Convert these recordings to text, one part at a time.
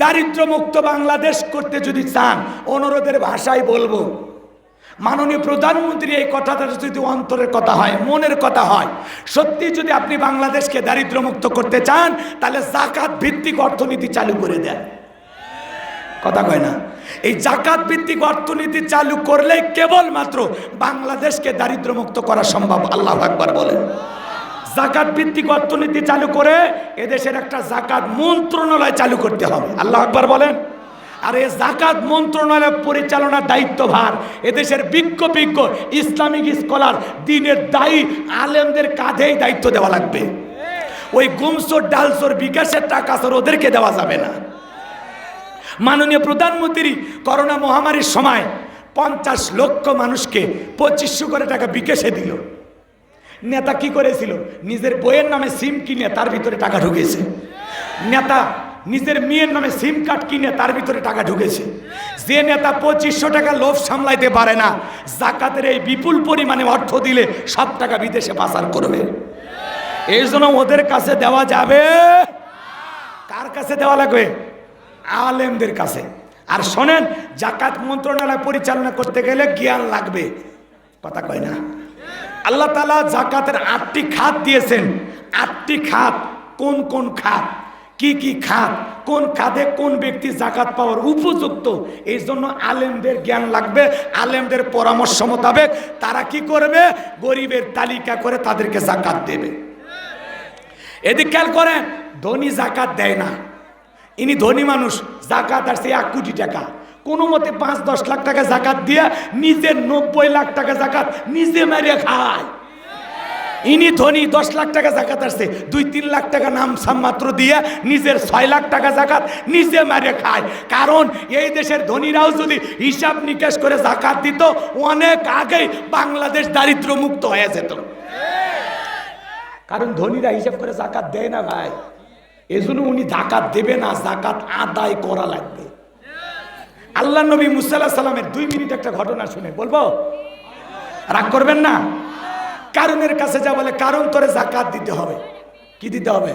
দারিদ্র্যমুক্ত বাংলাদেশ করতে যদি চান, অনুরোধের ভাষায় বলবো, মাননীয় প্রধানমন্ত্রী এই কথাটা যদি অন্তরের কথা হয়, মনের কথা হয়, সত্যি যদি আপনি বাংলাদেশকে দারিদ্র্যমুক্ত করতে চান, তাহলে যাকাত ভিত্তিক অর্থনীতি চালু করে দেন। কথা কয় না? এই যাকাত ভিত্তিক অর্থনীতি চালু করলেই কেবলমাত্র বাংলাদেশকে দারিদ্র্যমুক্ত করা সম্ভব। আল্লাহু আকবার বলেন। যাকাত ভিত্তিক অর্থনীতি চালু করে এদেশের একটা যাকাত মন্ত্রণালয় চালু করতে হবে। আল্লাহু আকবার বলেন। আর এই যাকাত মন্ত্রণালয় পরিচালনার দায়িত্বভার এদেশের বিজ্ঞ ইসলামিক স্কলার, দ্বীনের দায়ী আলেমদের কাঁধেই দায়িত্ব দেওয়া লাগবে। ওই গুমসোর ডালসোর বিকাশের টাকা সর ওদেরকে দেওয়া যাবে না। মাননীয় প্রধানমন্ত্রী করোনা মহামারীর সময় 50 লক্ষ মানুষকে 2500 করে টাকা বিকাশে দিল। নেতা কি করেছিল? নিজের বইয়ের নামে সিম কিনে তার ভিতরে টাকা ঢুকেছে। নেতা নিজের মেয়ের নামে সিম কার্ড কিনে তার ভিতরে টাকা ঢুকেছে। যে নেতা 2500 টাকা লোভ সামলাইতে পারে না, যাকাতের এই বিপুল পরিমাণে অর্থ দিলে সব টাকা বিদেশে পাচার করবে। এই জন্য ওদের কাছে দেওয়া যাবে। কার কাছে দেওয়া লাগবে? আলেমদের কাছে। আর শোনেন, যাকাত মন্ত্রণালয় পরিচালনা করতে গেলে জ্ঞান লাগবে। কথা কয় না? আল্লাহ তাআলা যাকাতের 8টি খাত দিয়েছেন। 8টি খাত কোন কোন খাত, কি কি খাত, কোন খাতে কোন ব্যক্তি যাকাত পাওয়ার উপযুক্ত, এই জন্য আলেমদের জ্ঞান লাগবে। আলেমদের পরামর্শ মোতাবেক তারা কি করবে? গরিবের তালিকা করে তাদেরকে যাকাত দেবে। এদিক খেয়াল করেন, ধনী যাকাত দেয় না। ইনি ধনী মানুষ, যাকাত আসছে 1 কোটি টাকা, কোনো মতে 5-10 লাখ টাকা যাকাত দিয়ে নিজের 90 লাখ টাকা যাকাত নিজে মেরে খায়। ইনি ধনী, 10 লাখ টাকা যাকাত আসছে, 2-3 লাখ টাকা নাম সাম মাত্র দিয়ে নিজের 6 লাখ টাকা যাকাত নিজে মেরে খায়। কারণ এই দেশের ধনীরাও যদি হিসাব নিকাশ করে যাকাত দিত, অনেক আগেই বাংলাদেশ দারিদ্র মুক্ত হয়ে যেত। কারণ ধনীরা হিসাব করে যাকাত দেয় না ভাই, এজন্য উনি যাকাত দেবে না, যাকাত আদায় করা লাগবে। আল্লাহ নবী মুসা আলাইহিস সালামের 2 মিনিট একটা ঘটনা শুনে বলবো, রাগ করবেন না? কারণের কাছে যা বলে, কারণ তোরে যাকাত দিতে হবে। কি দিতে হবে?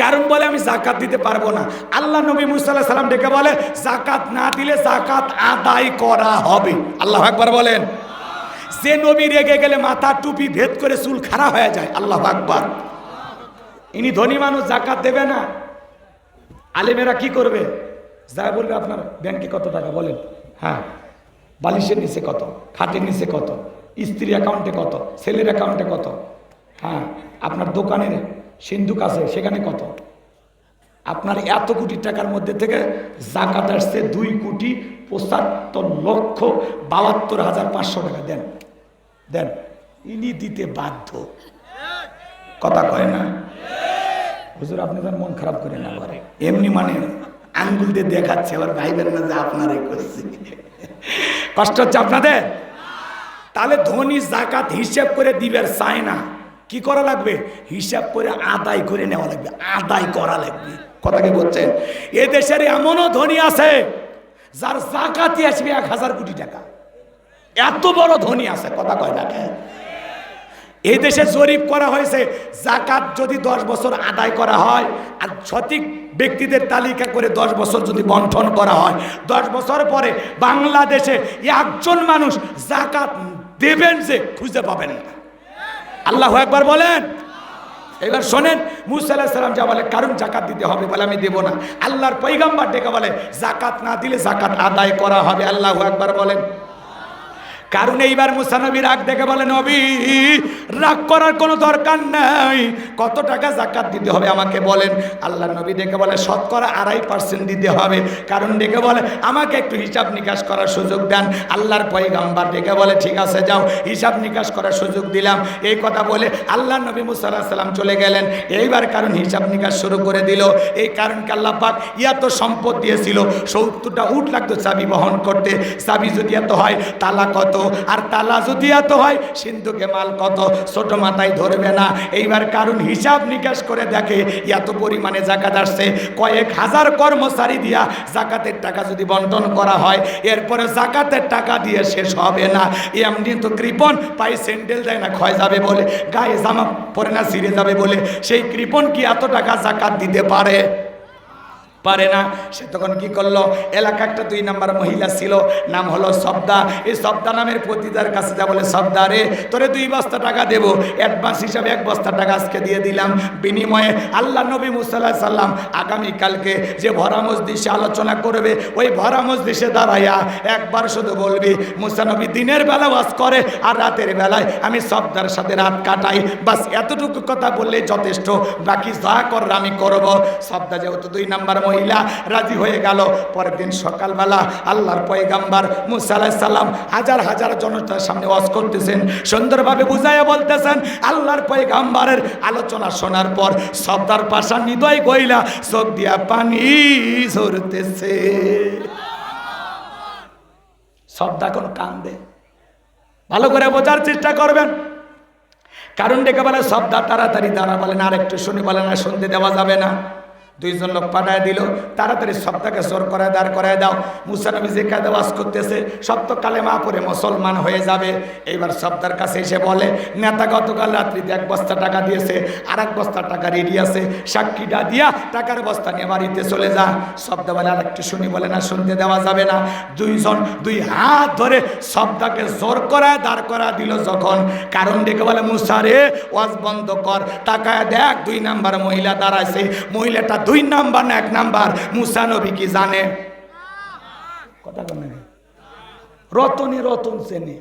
কারণ বলে আমি যাকাত দিতে পারবো না। আল্লাহ নবী মুসা আলাইহিস সালাম ডেকে বলে, যাকাত না দিলে যাকাত আদায় করা হবে। আল্লাহু আকবার বলেন। যে নবী রেগে গেলে মাথা টুপি ভেদ করে চুল খাড়া হয়ে যায়। আল্লাহু আকবার। ইনি ধনী মানুষ, যাকাত দেবে না। আলেমেরা কি করবে? যা বলবে, আপনার ব্যাংকে কত টাকা বলেন? হ্যাঁ। বালিশের নিচে কত, খাটের নিচে কত, স্ত্রী অ্যাকাউন্টে কত, ছেলের অ্যাকাউন্টে কত, হ্যাঁ, আপনার দোকানের সিন্ধুক আছে সেখানে কত, আপনার এত কোটি টাকার মধ্যে থেকে যাকাত আসছে 2,75,72,500 টাকা। দেন দেন। ইনি দিতে বাধ্য। কথা কয় না? হুজুর আপনি তার মন খারাপ করে না পারে, এমনি মানে আঙ্গুল দিয়ে দেখাচ্ছে, আবার ভাইবেন না যে আপনারাই করছি। কষ্ট হচ্ছে আপনাদের? তাহলে ধনী যাকাত হিসাব করে দিবে চায় না, কি করা লাগবে? হিসাব করে আদায় করে নেওয়া লাগবে, আদায় করা লাগবে। কথা কি বলছেন? এ দেশের এমনও ধনী আছে যার যাকাতই আসবে 1000 কোটি টাকা। এত বড় ধনী আছে। কথা কয় না? এই দেশে জরিপ করা হয়েছে, যাকাত যদি 10 বছর আদায় করা হয় আর সঠিক ব্যক্তিদের তালিকা করে 10 বছর যদি বন্টন করা হয়, 10 বছর পরে বাংলাদেশে একজন মানুষ যাকাত দেবেন যে খুঁজে পাবেন না। আল্লাহু আকবার বলেন। এবার শোনেন, মুসা আলাইহিস সালাম যা বলে, কারণ যাকাত দিতে হবে, বলে আমি দেব না। আল্লাহর পয়গম্বর ডেকে বলে, যাকাত না দিলে যাকাত আদায় করা হবে। আল্লাহু আকবার বলেন। কারণ এইবার মুসা নবী রাগ দেখে বলে, নবী রাগ করার কোনো দরকার নাই, কত টাকা যাকাত দিতে হবে আমাকে বলেন। আল্লাহ নবী ডেকে বলে, শতকরা 2.5% দিতে হবে। কারণ ডেকে বলে, আমাকে একটু হিসাব নিকাশ করার সুযোগ দেন। আল্লাহর পয়গম্বর ডেকে বলে, ঠিক আছে যাও, হিসাব নিকাশ করার সুযোগ দিলাম। এই কথা বলে আল্লাহ নবী মুসা আলাইহিস সালাম চলে গেলেন। এইবার কারণ হিসাব নিকাশ শুরু করে দিল। এই কারণকে আল্লাহ পাক এত সম্পদ দিয়েছিল, 70টা উট লাগতো চাবি বহন করতে। চাবি যদি এত হয়, তালা কত, আর তালা যদি এত হয়, সিন্ধুকে মাল কত, ছোট মাথায় ধরবে না। এইবার কারণ হিসাব নিকাশ করে দেখে এত পরিমাণে যাকাত আসছে, কয়েক হাজার কর্মচারী দিয়া যাকাতের টাকা যদি বন্টন করা হয়, এরপরে যাকাতের টাকা দিয়ে শেষ হবে না। এমনি তো কৃপণ পায়ে স্যান্ডেল দেয় না, ক্ষয় যাবে বলে, গায়ে জামা পরে না ছিঁড়ে যাবে বলে, সেই কৃপণ কি এত টাকা যাকাত দিতে পারে? পারে না। সে তখন কি করলো, এলাকা একটা 2 নাম্বার মহিলা ছিল, নাম হলো সবদা। এই সবদা নামের পতিতার কাছে যা বলে, সবদা রে তোরে 2 বস্তা টাকা দেবো, অ্যাডভান্স হিসাবে 1 বস্তা টাকা আজকে দিয়ে দিলাম, বিনিময়ে আল্লাহ নবী মুসা আলাইহিস সালাম আগামীকালকে যে ভরা মজলিসে আলোচনা করবে, ওই ভরা মজলিসে দাঁড়াইয়া একবার শুধু বলবি, মুসা নবী দিনের বেলা ওয়াজ করে আর রাতের বেলায় আমি সবদার সাথে রাত কাটাই, বাস এতটুকু কথা বললে যথেষ্ট, বাকি যা করার আমি করব। সবদা যেহেতু 2 নাম্বার মহিলা রাজি হয়ে গেল। পরের দিন সকালবেলা আল্লাহর পয়গাম্বার মুসা আলাইহিস সালাম হাজার হাজার জনতার সামনে ওয়াজ করতেছেন, সুন্দরভাবে বুঝাইয়া বলতেছেন। আল্লাহর পয়গাম্বারের আলোচনা শোনার পর সবদার পাশা হৃদয় গইলা চোখ দিয়া পানি ঝরতেছে। সবদা কোন কান্দে, ভালো করে বোঝার চেষ্টা করবেন। কারণ ডেকে বলে সবদা তাড়াতাড়ি দাঁড়া, বলেন আর একটু শুনি, বলে না শুনতে দেওয়া যাবে না। 2 জন লোক পাঠায় দিল, তাড়াতাড়ি সবদাকে জোর করায় দাঁড় করায় দাও। মুসা নবী যে কায়দা ওয়াজ করতেছে, সব তো কালেমা পড়ে মুসলমান হয়ে যাবে। এইবার সবদার কাছে এসে বলে, নেতা গতকাল রাত্রিতে 1 বস্তা টাকা দিয়েছে, আর 1 বস্তা টাকা রেডি আছে, সাক্ষীটা দিয়া টাকার বস্তা নিয়ে বাড়িতে চলে যা। সবদা বলে আর একটু শুনি, বলে না শুনতে দেওয়া যাবে না। 2 জন 2 হাত ধরে সবদাকে জোর করায় দাঁড় করা দিল যখন, কারণ ডেকে বলে মুসা রে ওয়াজ বন্ধ কর, টাকায় দেখ 2 নাম্বার মহিলা দাঁড়াইছে, মহিলাটা 2 নাম্বার না 1 নাম্বার, মুসা নবী কি জানে? কথা বলে রতনে রতন চেনে,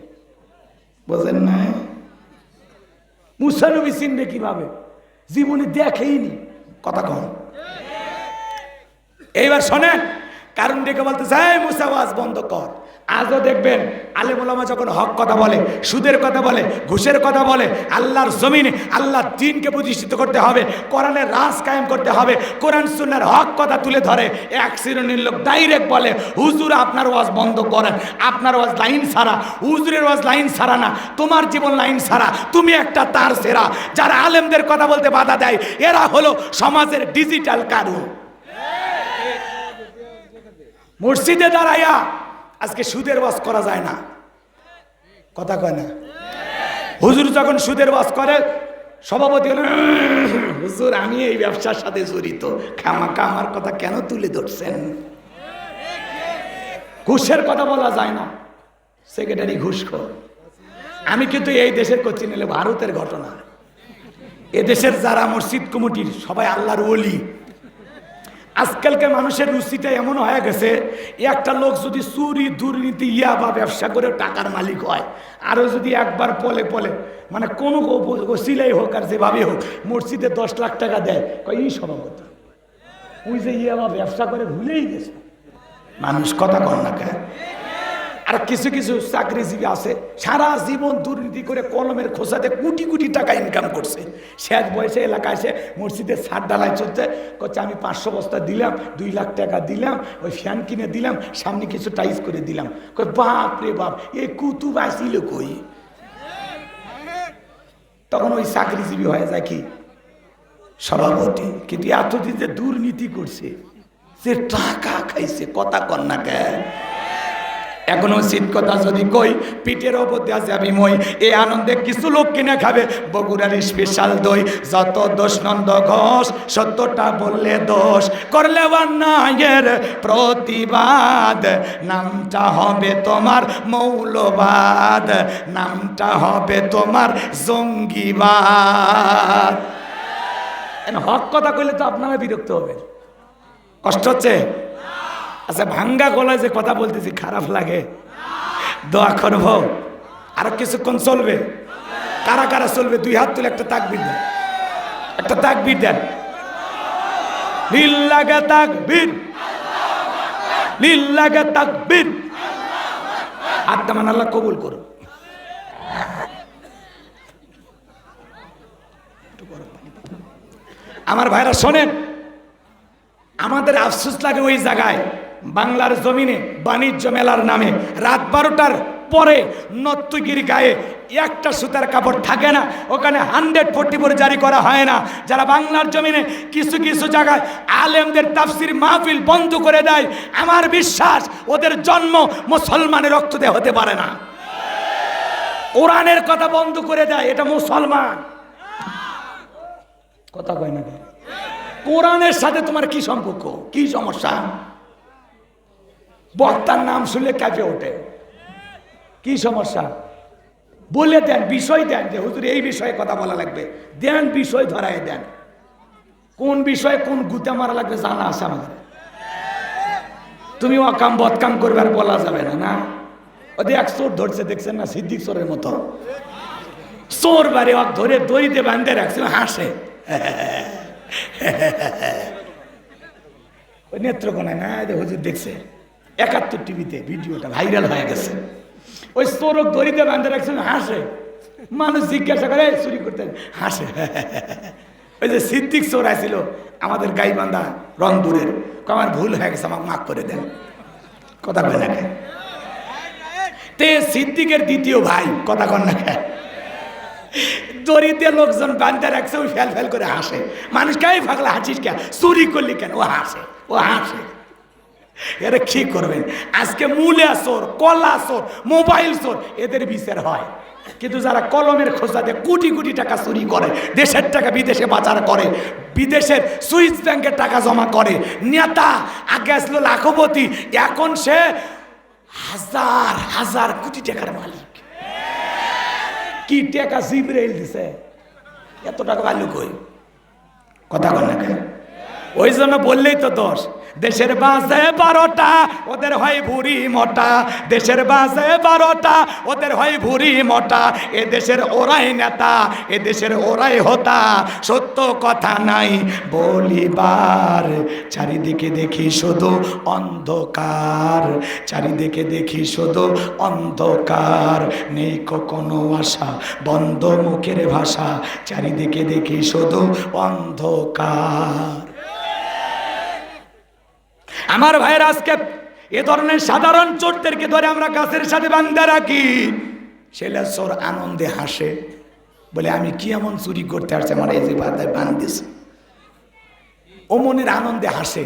বোঝেন না? মুসা নবী চিনবে কিভাবে? জীবনে দেখেইনি। কথা কন। এইবার শোনেন, কারণ ডেকে বলতেছে মুসা ওয়াজ বন্ধ কর। আজও দেখবেন আলেম ওলামা যখন হক কথা বলে, সুদের কথা বলে, ঘুষের কথা বলে, আল্লাহর জমিনে আল্লাহর দ্বীনকে প্রতিষ্ঠিত করতে হবে, কোরআনের রাজ কায়েম করতে হবে, কোরআন সুন্নাহর হক কথা তুলে ধরে, এক শ্রেণীর লোক ডাইরেক্ট বলে হুজুর আপনার ওয়াজ বন্ধ করেন, আপনার ওয়াজ লাইন ছাড়া, হুজুরের ওয়াজ লাইন ছাড়া না, তোমার জীবন লাইন ছাড়া, তুমি একটা তার সেরা। যারা আলেমদের কথা বলতে বাধা দেয়, এরা হলো সমাজের ডিজিটাল কারু। মসজিদে দাঁড়াইয়া আজকে সুদের ওয়াজ করা যায় না, কথা কয় না? হুজুর যখন সুদের ওয়াজ করে, সভাপতি হলেন হুজুর আমি এই ব্যবসার সাথে জড়িত, খামাখা আমার কথা কেন তুলে ধরছেন? ঘুষের কথা বলা যায় না, সেক্রেটারি ঘুষখোর। আমি কিন্তু এই দেশের করছি, নিলে ভারতের ঘটনা। এদেশের যারা মসজিদ কমিটির সবাই আল্লাহর ওলি। আজকালকার মানুষের রুচিটা এমন হয়ে গেছে, একটা লোক যদি চুরি দুর্নীতি বা ব্যবসা করে টাকার মালিক হয়, আরও যদি একবার পলে পলে মানে কোনো সিলাই হোক আর যেভাবে হোক মসজিদে 10 লাখ টাকা দেয়, এই সভাপতি ওই যে বা ব্যবসা করে ভুলেই গেছে মানুষ। কথা কন না কেন? আর কিছু কিছু চাকরিজীবী আছে সারা জীবন দুর্নীতি করে কলমের খোসাতে কোটি কোটি টাকা ইনকাম করছে, শেষ বয়সে এলাকায় এসে মসজিদে ছাদ ডালাই চলছে, করছে আমি 500 বস্তা দিলাম, 2 লাখ টাকা দিলাম, ওই ফ্যান কিনে দিলাম, সামনে কিছু টাইস করে দিলাম। বাপ রে বাপ, এই কুতুব আসিল কই? তখন ওই চাকরিজীবী হয়ে যায় কি সভাপতি। কিন্তু এতদিন যে দুর্নীতি করছে, সে টাকা খাইছে। কথা কন না কেন? এখনো শীত কথা যদি কই, পিঠের ওপর দেওয়া যাবি মই, এই আনন্দে কিছু লোক কিনে খাবে বগুড়ার স্পেশাল দই। যত দোষ নন্দ ঘোষ, সত্যটা বললে দোষ, করলে অন্যায়ের প্রতিবাদ, নামটা হবে তোমার মৌলবাদ, নামটা হবে তোমার জঙ্গিবাদ। হক কথা কইলে তো আপনারা বিরক্ত হবেন, কষ্ট হচ্ছে? আচ্ছা, ভাঙ্গা গলায় যে কথা বলতেছি খারাপ লাগে? দোয়া করব, আরো কিছুক্ষণ চলবে। কারা কারা চলবে? 2 হাত তুলে একটা তাকবীর দেন, একটা তাকবীর দেন। লিল্লাহি তাকবীর, লিল্লাহি তাকবীর। হাতটা মান আল্লাহ কবুল করুন। আমার ভাইরা শোনেন, আমাদের আফসোস লাগে ওই জায়গায় বাংলার জমিনে বাণিজ্য মেলার নামে রাত 12টার পরে নর্তকীর গায়ে একটা সুতার কাপড় থাকে না, ওখানে 144 জারি করা হয় না। যারা বাংলার জমিনে কিছু কিছু জায়গায় আলেমদের তাফসির মাহফিল বন্ধ করে দেয়, আমার বিশ্বাস ওদের জন্ম মুসলমানের রক্ত দিয়ে হতে পারে না। কোরআনের কথা বন্ধ করে দেয়, এটা মুসলমান। কথা কয় না? কোরআনের সাথে তোমার কি সম্পর্ক, কি সমস্যা? বক্তার নাম শুনলে কাঁপে ওঠে, কি সমস্যা? বলে দেন, বিষয় দেন, যে হুজুর এই বিষয়ে কথা বলা লাগবে, দেন বিষয় ধরায় দেন। কোন বিষয়ে কোন গুতে মারা লাগবে জানা আছে আমাদের। তুমি অকাম বদকাম করবে আর বলা যাবে না। না, ওদের এক চোর ধরছে, দেখছেন না, সিদ্দিক চোরের মতো চোর বাড়ি ধরে দড়িতে বাঁধে রাখছে, হাসে ওই নেত্রকোনায় না, হুজুর দেখছে 71 টিভিতে ভিডিওটা ভাইরাল হয়ে গেছে। ওই চোরক দড়িতে বাঁধে রাখছে, হাসে। মানুষ জিজ্ঞাসা করে চুরি করতে, হাসে। ওই যে সিদ্দিক চোর আসছিল আমাদের গাইবান্ধা রংপুরের, আমার ভুল হয়ে গেছে, আমাকে মাফ করে দেন, কথা কয় না খায়। তে সিদ্দিকের দ্বিতীয় ভাই, কথা কন না খায়, দড়িতে লোকজন বাঁধতে রাখছে, ওই ফেল ফেল করে হাসে। মানুষ গায়ে ফাগলা হাসিস কেন, চুরি করলি কেন? ও হাসে, ও হাসে। এরা কি করবেন? আজকে মূলা চোর, কলা চোর, মোবাইল চোর, এদের বিচার হয়। কিন্তু যারা কলমের খোঁজাতে কোটি কোটি টাকা চুরি করে, দেশের টাকা বিদেশে পাচার করে, বিদেশের সুইস ব্যাংকের টাকা জমা করে, নেতা আগে আসলো লাখপতি, এখন সে হাজার হাজার কোটি টাকার মালিক। কি টাকা জিবরাইল দিছে, এত টাকা ভালো কই, কথা বল না। ওই জন্য বললেই তো দোষ। দেশের বাজে 12টা, ওদের হয় ভুরি মোটা। দেশের বাজে 12টা, ওদের হয় ভুরি মোটা। এ দেশের ওরাই নেতা, এ দেশের ওরাই হোতা, সত্য কথা নাই বলিবার। চারিদিকে দেখি শুধু অন্ধকার, চারিদিকে দেখি শুধু অন্ধকার, নেই কোনো আশা, বন্ধ মুখের ভাষা, চারিদিকে দেখি শুধু অন্ধকার। আমার ভাইয়ের, আজকে এ ধরনের সাধারণ চোরদেরকে ধরে আমরা গাছের সাথে বাঁধা রাখি, ছেলে চোর আনন্দে হাসে, বলে আমি কি এমন চুরি করতে আসছে, আমার এই যে বাধায় বাঁধতেছে। ও মনের আনন্দে হাসে,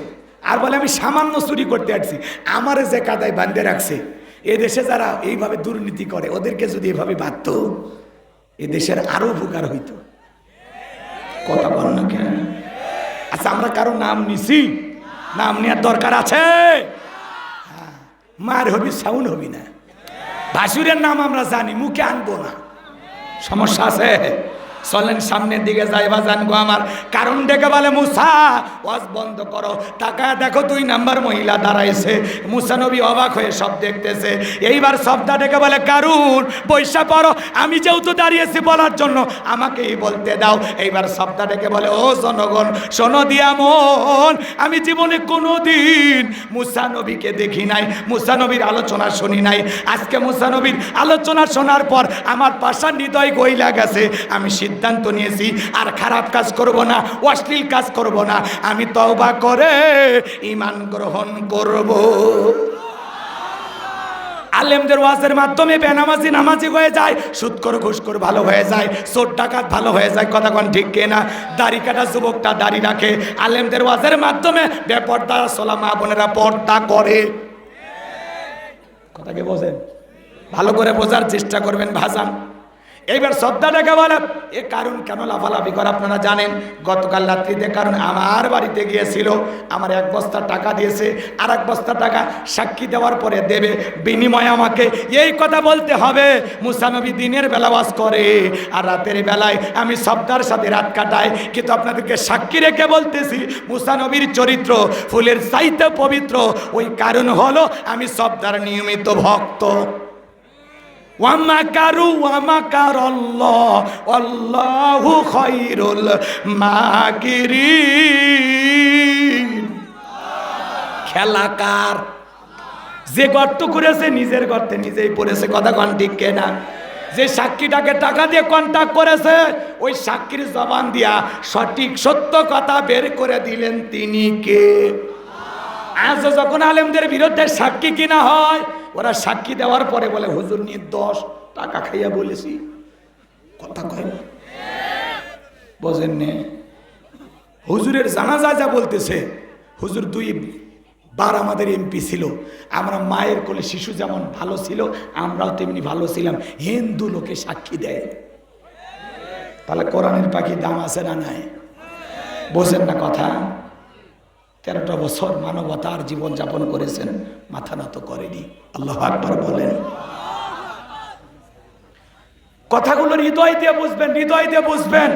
আর বলে আমি সামান্য চুরি করতে আসছি, আমার যে কাদায় বাঁধে রাখছে। এদেশে যারা এইভাবে দুর্নীতি করে, ওদেরকে যদি এভাবে বাঁধত, এদেশের আরো উপকার হইত, কথা বল না কেন? আচ্ছা, আমরা কারো নাম নিছি? নাম নেওয়ার দরকার আছে? মার হবি, সাউন্ড হবি না। ভাসুরের নাম আমরা জানি, মুখে আনবো না, সমস্যা আছে। চলেন সামনের দিকে যাইবা জানবো আমার। কারণ ডেকে বলে মুসা ওয়াজ বন্ধ করো, তাকায় দেখো 2 নাম্বার মহিলা দাঁড়াইছে। মুসা নবী অবাক হয়ে সব দেখতেছে। এইবার শব্দটা ডেকে বলে কারণ বৈশা পড়ো, আমি যেহেতু দাঁড়িয়েছি বলার জন্য আমাকেই বলতে দাও। এইবার শব্দটা ডেকে বলে ও জনগণ শোনো দিয়া মন, আমি জীবনে কোনোদিন মুসা নবীকে দেখি নাই, মুসা নবীর আলোচনা শুনি নাই। আজকে মুসা নবীর আলোচনা শোনার পর আমার পাষাণ হৃদয় গইলা গেছে। আমি সিদ্ধান্ত নিয়েছি আর খারাপ কাজ করব না, অশ্লীল কাজ করব না। আমি তওবা করে ঈমান গ্রহণ করব। আলেমদের ওয়াজের মাধ্যমে বেনামাজি নামাজি হয়ে যায়, সুদখোর ঘুষখোর ভালো হয়ে যায়, চোর ডাকাত ভালো হয়ে যায়, কথা কোন ঠিক কিনা? দাড়ি কাটা যুবকটা দাড়ি রাখে, আলেমদের ওয়াজের মাধ্যমে বেপর্দা সোলা মা বোনেরা পর্দা করে। কথা কি বোঝেন? ভালো করে বোঝার চেষ্টা করবেন ভাজান। এইবার শ্রদ্ধাটাকে বলে এ কারণ কেন লাফালাফি করে আপনারা জানেন। গতকাল রাত্রিতে কারণ আমার বাড়িতে গিয়েছিল, আমার 1 বস্তা টাকা দিয়েছে, আর 1 বস্তা টাকা সাক্ষী দেওয়ার পরে দেবে, বিনিময়ে আমাকে এই কথা বলতে হবে মুসা নবী দিনের বেলা ওয়াজ করে আর রাতের বেলায় আমি শ্রদ্ধার সাথে রাত কাটাই। কিন্তু আপনাদেরকে সাক্ষী রেখে বলতেছি মুসা নবীর চরিত্র ফুলের চাইতে পবিত্র। ওই কারণ হলো আমি শ্রদ্ধার নিয়মিত ভক্ত। ওয়ামাকারু ওয়ামাকারাল্লাহ আল্লাহু খায়রুল মাকিরিন। খেলাকার যে গর্ত করেছে নিজের গর্তে নিজেই পড়েছে, কথা কোন ঠিক কিনা? যে সাক্ষীটাকে টাকা দিয়ে কন্ট্যাক্ট করেছে, ওই সাক্ষীর জবান দিয়া সঠিক সত্য কথা বের করে দিলেন তিনি কে? আজ যখন আলেমদের বিরুদ্ধে সাক্ষী কিনা হয়, ওরা সাক্ষী দেওয়ার পরে বলে হুজুর নির্দোষ, টাকা খাইয়া বলেছি, কথা কয় না, বোঝেন নে? হুজুরের জানাজা যা বলতেছে, হুজুর 2 বার আমাদের এমপি ছিল, আমরা মায়ের কোলে শিশু যেমন ভালো ছিল আমরাও তেমনি ভালো ছিলাম, হিন্দু লোকে সাক্ষী দেয়। তাহলে কোরআনের পাখি দাম আছে না নাই? বোঝেন না কথা? 13টা বছর মানবতার জীবন যাপন করেছেন, মাথা নত করেনি। আল্লাহু আকবার বলেন। কথাগুলো হৃদয় দিয়ে বুঝবেন, হৃদয় দিয়ে বুঝবেন,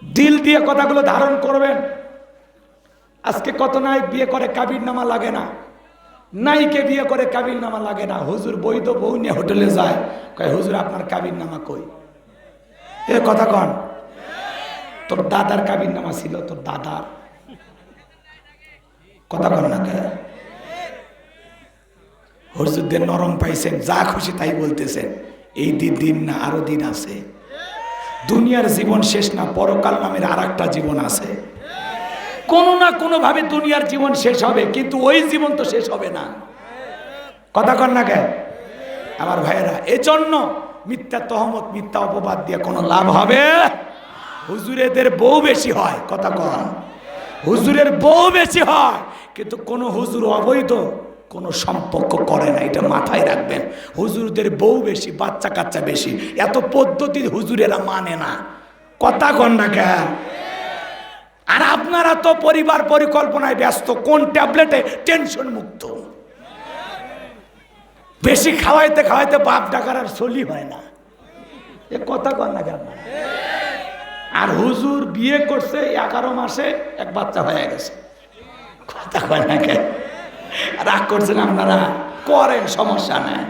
দিল দিয়ে কথাগুলো ধারণ করবেন। আজকে কত নায়ক বিয়ে করে কাবির নামা লাগে না, নায়িকে বিয়ে করে কাবির নামা লাগে না। হুজুর বৈধ বউ নিয়ে হোটেলে যায়, কয় হুজুর আপনার কাবির নামা কই? এ কথা কন, তোর দাদার কাবির নামা ছিল, তোর দাদার কথা কন না কে? হুজুরদের নরম পাইছেন, যা খুশি তাই বলতেছেন। এই দিন না, আরো দিন আছে। দুনিয়ার জীবন শেষ না, পরকাল নামের আর একটা জীবন আছে। কোনো না কোনো ভাবে দুনিয়ার জীবন শেষ হবে, কিন্তু ওই জীবন তো শেষ হবে না। কথা কন না কে আমার ভাইয়েরা? এজন্য মিথ্যা তহমত, মিথ্যা অপবাদ দিয়ে কোনো লাভ হবে? হুজুরেদের বউ বেশি হয়, কথা কন, হুজুরের বউ বেশি হয়, কিন্তু কোন হুজুর অবৈধ কোনো সম্পর্ক করে না, এটা মাথায় রাখবেন। হুজুরদের বউ বেশি, বাচ্চা কাচ্চা বেশি, এত পদ্ধতি হুজুরেরা মানে না। কথা কন না কে? আর আপনারা তো পরিবার পরিকল্পনায় ব্যস্ত, কোন ট্যাবলেটে টেনশন মুক্ত। বেশি খাওয়াইতে খাওয়াইতে বাপ ডাকার আর চলি হয় না। এ কথা কন না কেন? আর হুজুর বিয়ে করছে 11 মাসে এক বাচ্চা হয়ে গেছে। কথা কন না কেন? রাগ করছেন আপনারা? করেন, সমস্যা নেই।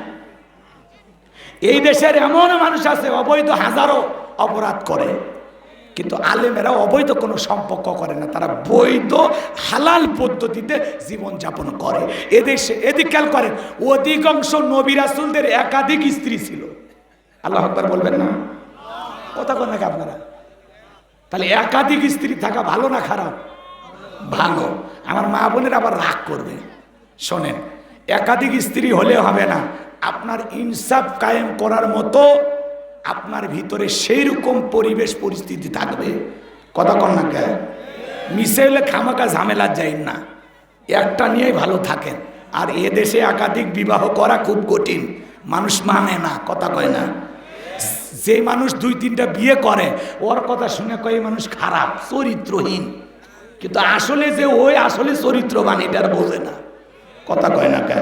এই দেশের এমন মানুষ আছে অবৈধ হাজারো অপরাধ করে, কিন্তু আলেমেরা অবৈধ কোনো সম্পর্ক করে না, তারা বৈধ হালাল পদ্ধতিতে জীবন যাপন করে। এদেশে এদিক খেয়াল করেন, অধিকাংশ নবী রাসূলদের একাধিক স্ত্রী ছিল। আল্লাহু আকবার বলবেন না? কথা কন নাকি আপনারা? তাহলে একাধিক স্ত্রী থাকা ভালো না খারাপ? ভালো। আমার মা বোনের আবার রাগ করবে, শোনেন, একাধিক স্ত্রী হলে হবে না। আপনার ইনসাফ কায়েম করার মতো আপনার ভিতরে সেই রকম পরিবেশ পরিস্থিতি থাকবে। কথা কন না কে? মিশে হলে খামাকা ঝামেলা যায় না, একটা নিয়েই ভালো থাকেন। আর এ দেশে একাধিক বিবাহ করা খুব কঠিন, মানুষ মানে না। কথা কয় না? যে মানুষ 2-3টা বিয়ে করে, ওর কথা শুনে কয় এই মানুষ খারাপ, চরিত্রহীন, কিন্তু আসলে যে ওই আসলে চরিত্রবান এটার বোঝে না। কথা কয় না কে?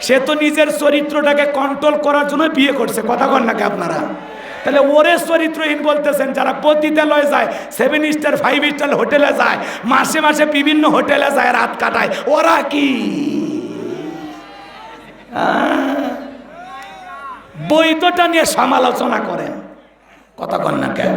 সে তো নিজের চরিত্রটাকে কন্ট্রোল করার জন্য বিয়ে করছে। কথা কন না কে আপনারা? তাহলে ওরে চরিত্রহীন বলতেছেন? যারা পতিতালয় যায়, 7 স্টার 5 স্টার হোটেলে যায়, মাসে মাসে বিভিন্ন হোটেলে যায়, রাত কাটায়, ওরা কি বৈধটা নিয়ে সমালোচনা করেন? কথা কন না কেন?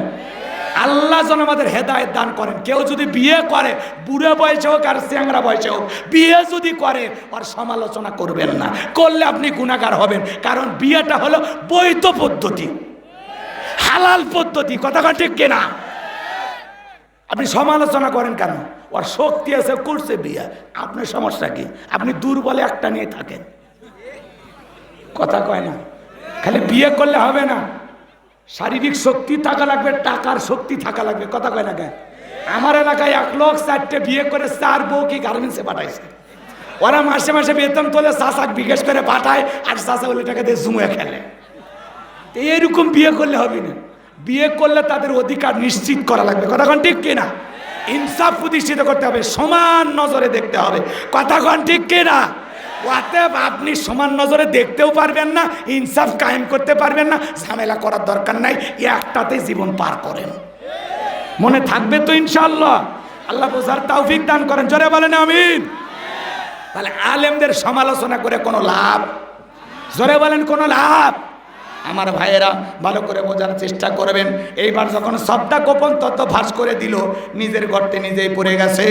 আল্লাহ যেন আমাদের হেদায়েত দান করেন। কেউ যদি বিয়ে করে, বুড়ো বয়সে হোক আর চ্যাংরা বয়সে হোক, বিয়ে যদি করে, আর সমালোচনা করবেন না। করলে আপনি গুনাহগার হবেন, কারণ বিয়েটা হলো বৈধ পদ্ধতি, হালাল পদ্ধতি। কথা কন ঠিক কিনা? আপনি সমালোচনা করেন কেন? ওর শক্তি আছে, করছে বিয়ে, আপনার সমস্যা কি? আপনি দুর্বলে একটা নিয়ে থাকেন। কথা কয় না? খালি বিয়ে করলে হবে না, শারীরিক শক্তি থাকা লাগবে, টাকার শক্তি থাকা লাগবে। কথা কয় না কেন? আমার এলাকায় 1 লোক 4টে বিয়ে করে 4 বউ কি গার্মেন্টসে পাঠাইছে। ওরা মাসে মাসে বেতন তোলে, চাষাক বিকাশ করে পাঠায়, আর চাষা ওই টাকা দিয়ে জুমে খেলে। এইরকম বিয়ে করলে হবে না। বিয়ে করলে তাদের অধিকার নিশ্চিত করা লাগবে। কথা কন ঠিক কিনা? ইনসাফ প্রতিষ্ঠিত করতে হবে, সমান নজরে দেখতে হবে। কথা কন ঠিক কিনা? অতএব আপনি সমান নজরে দেখতেও পারবেন না, ইনসাফ কায়েম করতে পারবেন না, ঝামেলা করার দরকার নাই, একটাতেই জীবন পার করেন। মনে থাকবে তো ইনশাআল্লাহ? আল্লাহ বোঝার তৌফিক দান করেন, জোরে বলেন আমিন। তাহলে আলেমদের সমালোচনা করে কোনো লাভ? জোরে বলেন কোনো লাভ? আমার ভাইয়েরা ভালো করে বোঝার চেষ্টা করবেন। এইবার যখন সবটা গোপন তত্ত্ব ফাঁস করে দিল, নিজের গর্তে নিজেই পড়ে গেছে।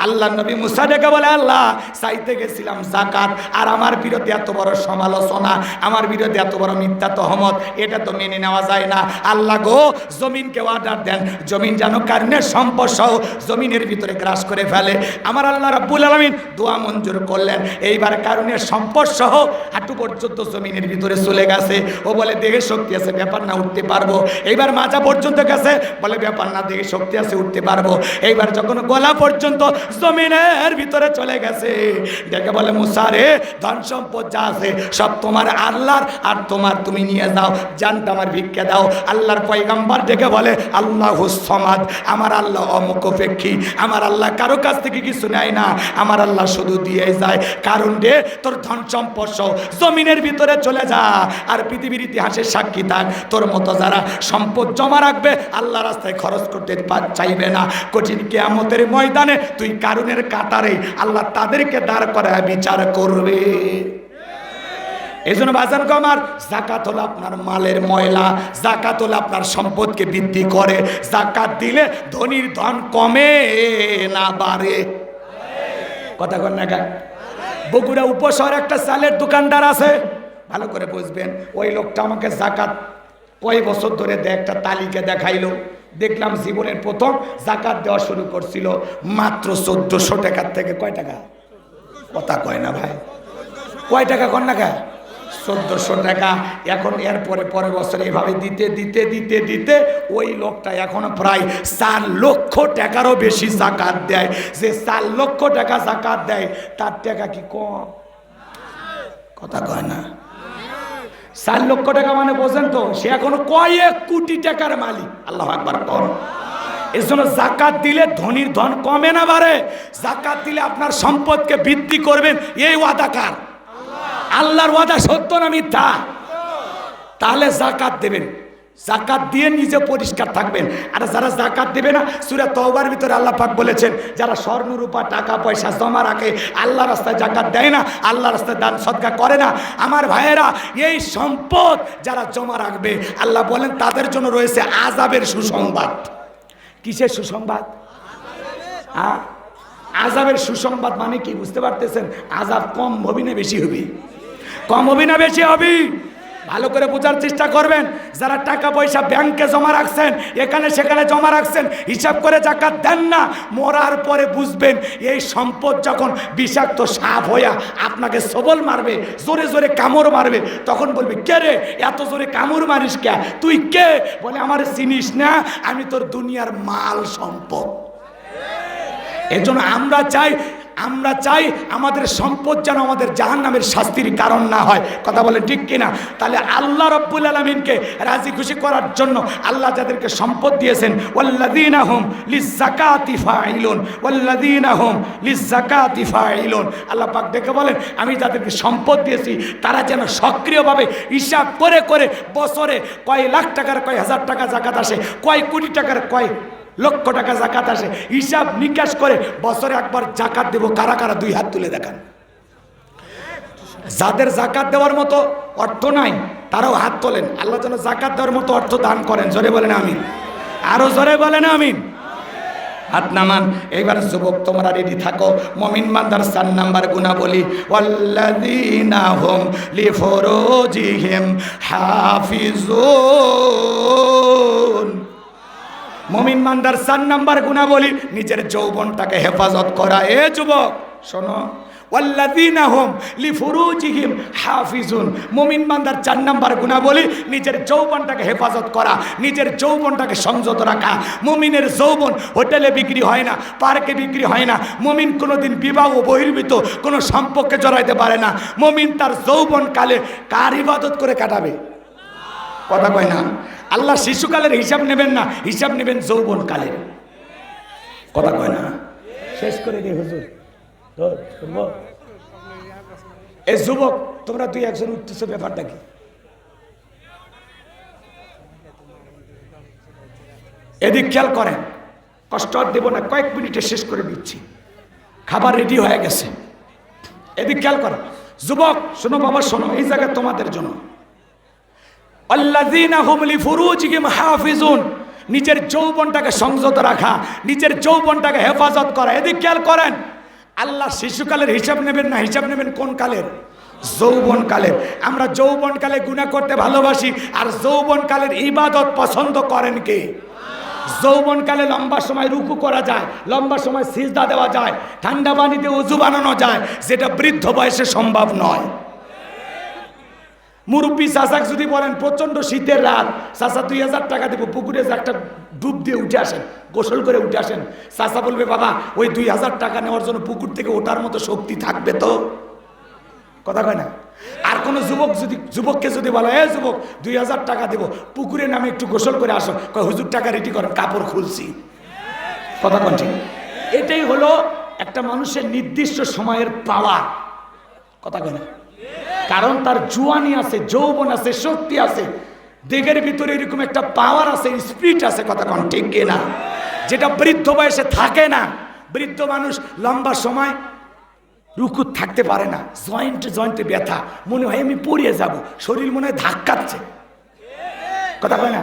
আল্লাহ নবী মুসা ডেকে বলে, আল্লাহ, চাইতে গেছিলাম জাকাত, আর আমার বিরুদ্ধে এত বড় সমালোচনা, আমার বিরুদ্ধে এত বড় মিথ্যা তহমত, এটা তো মেনে নেওয়া যায় না। আল্লাহ গো, জমিনকে অর্ডার দেন, জমিন যেন কার্নের সম্পদ সহ জমিনের ভিতরে গ্রাস করে ফেলে। আমার আল্লাহ রাব্বুল আলামিন দোয়া মঞ্জুর করলেন। এইবার কার্নের সম্পদ সহ হাঁটু পর্যন্ত জমিনের ভিতরে চলে গেছে। ও বলে, বলে দেহে শক্তি আছে, ব্যাপার না, উঠতে পারবো। এইবার মাজা পর্যন্ত গেছে, বলে ব্যাপার না, দেহে শক্তি আছে, উঠতে পারবো। এইবার যখন গলা পর্যন্ত জমিনের ভিতরে চলে গেছে, ডেকে বলে মুসা রে, ধন সম্পদ যা আছে সব তোমার আল্লাহর, আর তোমার তুমি নিয়ে যাও, জানটা আমার ভিক্ষা দাও। আল্লাহর পয়গাম্বার ডেকে বলে আল্লাহুস সামাদ, আমার আল্লাহ অমুখাপেক্ষী, আমার আল্লাহ কারো কাছ থেকে কিছু নেয় না, আমার আল্লাহ শুধু দিয়ে যায়। কারণ রে তোর ধন সম্পদ জমিনের ভিতরে চলে যা, আর পৃথিবীর ইতিহাসের সাক্ষী থাক, তোর মতো যারা সম্পদ জমা রাখবে, আল্লাহ রাস্তায় খরচ করতে চাইবে না, কঠিন কিয়ামতের ময়দানে তুই কারুনের কাতারে আল্লাহ তাদেরকে দাঁড় করায় বিচার করবে। এই জন্য বাজান গো আমার, যাকাত হলো আপনার মালের ময়লা, যাকাত হলো আপনার সম্পদকে বৃদ্ধি করে। যাকাত দিলে ধনীর ধন কমে না বাড়ে। কথা কন না গা? বগুড়া উপশহরে একটা চালের দোকানদার আছে, ভালো করে বুঝবেন। ওই লোকটা আমাকে যাকাত কয় বছর ধরে একটা তালিকা দেখাইলো। দেখলাম জীবনের প্রথম যাকাত দেওয়া শুরু করছিল মাত্র 1400 টাকার থেকে। কয় টাকা? কথা কয় না ভাই, কয় টাকা কন না গা? 1400 টাকা। এখন এরপরে পরের বছর এইভাবে দিতে দিতে দিতে দিতে ওই লোকটা এখন প্রায় 4 লক্ষ টাকারও বেশি যাকাত দেয়। যে 4 লক্ষ টাকা যাকাত দেয় তার টাকা কি কম? কথা কয় না। 4 লক্ষ টাকা মানে বোঝেন তো, সে এখনো কয়েক কোটি টাকার মালিক। আল্লাহু আকবার কর। এর জন্য যাকাত দিলে ধনীর ধন কমে না বাড়ে। যাকাত দিলে আপনার সম্পদকে বৃদ্ধি করবেন, এই ওয়াদা কার? আল্লাহর ওয়াদা সত্য না মিথ্যা? তাহলে যাকাত দেবেন, যাকাত দিয়ে নিজে পরিষ্কার থাকবেন। আর যারা যাকাত দেবে না, সূরা তওবার ভিতরে আল্লাহ পাক বলেছেন, যারা স্বর্ণ রূপা টাকা পয়সা জমা রাখে, আল্লাহ রাস্তায় যাকাত দেয় না, আল্লাহ রাস্তায় দান সদকা করে না, আমার ভাইয়েরা, এই সম্পদ যারা জমা রাখবে, আল্লাহ বলেন তাদের জন্য রয়েছে আযাবের সুসংবাদ। কিসের সুসংবাদ? আযাবের সুসংবাদ মানে কি বুঝতে পারতেছেন? আযাব কম হবে না বেশি হবে? কম হবে না বেশি হবে? ভালো করে বোঝার চেষ্টা করবেন। যারা টাকা পয়সা ব্যাংকে জমা রাখছেন, এখানে সেখানে জমা রাখছেন, হিসাব করে যাকাত দেন না, মরার পরে বুঝবেন এই সম্পদ যখন বিষাক্ত সাপ হইয়া আপনাকে সবল মারবে, জোরে জোরে কামড় মারবে, তখন বলবে কে রে এত জোরে কামড় মারিস কে? তুই কে? বলে আমার চিনিস না, আমি তোর দুনিয়ার মাল সম্পদ। এজন্য আমরা চাই আমাদের সম্পদ যেন আমাদের জাহান্নামের শাস্তির কারণ না হয়। কথা বলে ঠিক কিনা? তাহলে আল্লাহ রাব্বুল আলামিনকে রাজি খুশি করার জন্য আল্লাহ যাদেরকে সম্পদ দিয়েছেন, ওয়াল্লাযীনা হুম লিয-যাকাতি ফাঈলুন, ওয়াল্লাযীনা হুম লিয-যাকাতি ফাঈলুন, আল্লাহ পাক ডেকে বলেন আমি যাদেরকে সম্পদ দিয়েছি তারা যেন সক্রিয়ভাবে হিসাব করে করে বছরে কয় লাখ টাকার কয় হাজার টাকা যাকাত আসে, কয় কোটি টাকার কয় লক্ষ টাকা যাকাত আসে, হিসাব নিকাশ করে বছরে একবার যাকাত দেব। কারা কারা 2 হাত তুলে দেখান। যাদের যাকাত দেওয়ার মতো অর্থ নাই তারাও হাত তোলেন। আল্লাহ যেন যাকাত দেওয়ার মতো অর্থ দান করেন। জোরে বলেন আমিন। আরো জোরে বলেন আমিন। হাত নামান। এইবার যুবক তোমরা রেডি থাকো। মুমিন বান্দার 4 নাম্বার গুণাবলী, ওয়াল্লাযীনা হুম লিফুরুজিহিম হাফিজুন। মুমিন বান্দার 4 নাম্বার গুণাবলী নিজের যৌবনটাকে হেফাজত করা। এ যুবক শোনো, ওয়াল্লাযীনা হুম লিফুরুজিহিম হাফিজুন। মুমিন বান্দার 4 নাম্বার গুণাবলী নিজের যৌবনটাকে হেফাজত করা, নিজের যৌবনটাকে সংযত রাখা। মুমিনের যৌবন হোটেলে বিক্রি হয় না, পার্কে বিক্রি হয় না। মুমিন কোনোদিন বিবাহ বহির্ভূত কোনো সম্পর্কে জড়াইতে পারে না। মুমিন তার যৌবনকালে কার ইবাদত করে কাটাবে? কথা কয় না। আল্লাহ শিশুকালের হিসাব নেবেন না, হিসাব নেবেন যৌবনকালের। কথা কয় না। শেষ করে দিই হুজুর। এই যুবক তোমরা 2-1 উঠতেছো, ব্যাপারটা কি? এদিক খেয়াল করেন, কষ্ট আর দেব না, কয়েক মিনিটে শেষ করে দিচ্ছি। খাবার রেডি হয়ে গেছে। এদিক খেয়াল করেন যুবক, শোনো বাবা শোনো, এই জায়গা তোমাদের জন্য। আল্লাযীনা হুম লিফুরুজিহিম হাফিজুন, নিজের যৌবনটাকে সংযত রাখা, নিজের যৌবনটাকে হেফাজত করা। এদিক খেয়াল করেন, আল্লাহ শিশুকালের হিসাব নেবেন না, হিসাব নেবেন কোন কালের? যৌবনকালের। আমরা যৌবনকালে গুনাহ করতে ভালোবাসি, আর যৌবনকালের ইবাদত পছন্দ করেন কে? যৌবনকালে লম্বা সময় রুকু করা যায়, লম্বা সময় সিজদা দেওয়া যায়, ঠান্ডা পানিতে ওযু বানানো যায়, যেটা বৃদ্ধ বয়সে সম্ভব নয়। মুরব্বী চাচাক যদি বলেন প্রচন্ড শীতের রাত, চাচা 2000 টাকা দেবো, পুকুরে একটা ডুব দিয়ে উঠে আসেন, গোসল করে উঠে আসেন। চাচা বলবে বাবা ওই 2000 টাকা নেওয়ার জন্য পুকুর থেকে ওঠার মতো শক্তি থাকবে তো? কথা কয় না? আর কোনো যুবককে যদি বলো এ যুবক 2000 টাকা দেবো, পুকুরে নামে একটু গোসল করে আসো, কয় হুজুর টাকা রেডি করেন, কাপড় খুলছি। কথা কন ঠিক? এটাই হলো একটা মানুষের নির্দিষ্ট সময়ের পাওয়ার। কথা কয় না? কারণ তার জুয়ানি আছে, যৌবন আছে, শক্তি আছে, দেহের ভিতরে এরকম একটা পাওয়ার আছে, স্পিরিট আছে। কথা কন ঠিক কিনা? যেটা বৃদ্ধ বয়সে থাকে না। বৃদ্ধ মানুষ লম্বা সময় রুকুত থাকতে পারে না, জয়েন্টে ব্যথা, মনে হয় আমি পড়িয়ে যাব, শরীর মনে হয় ধাক্কাচ্ছে। কথা কয় না?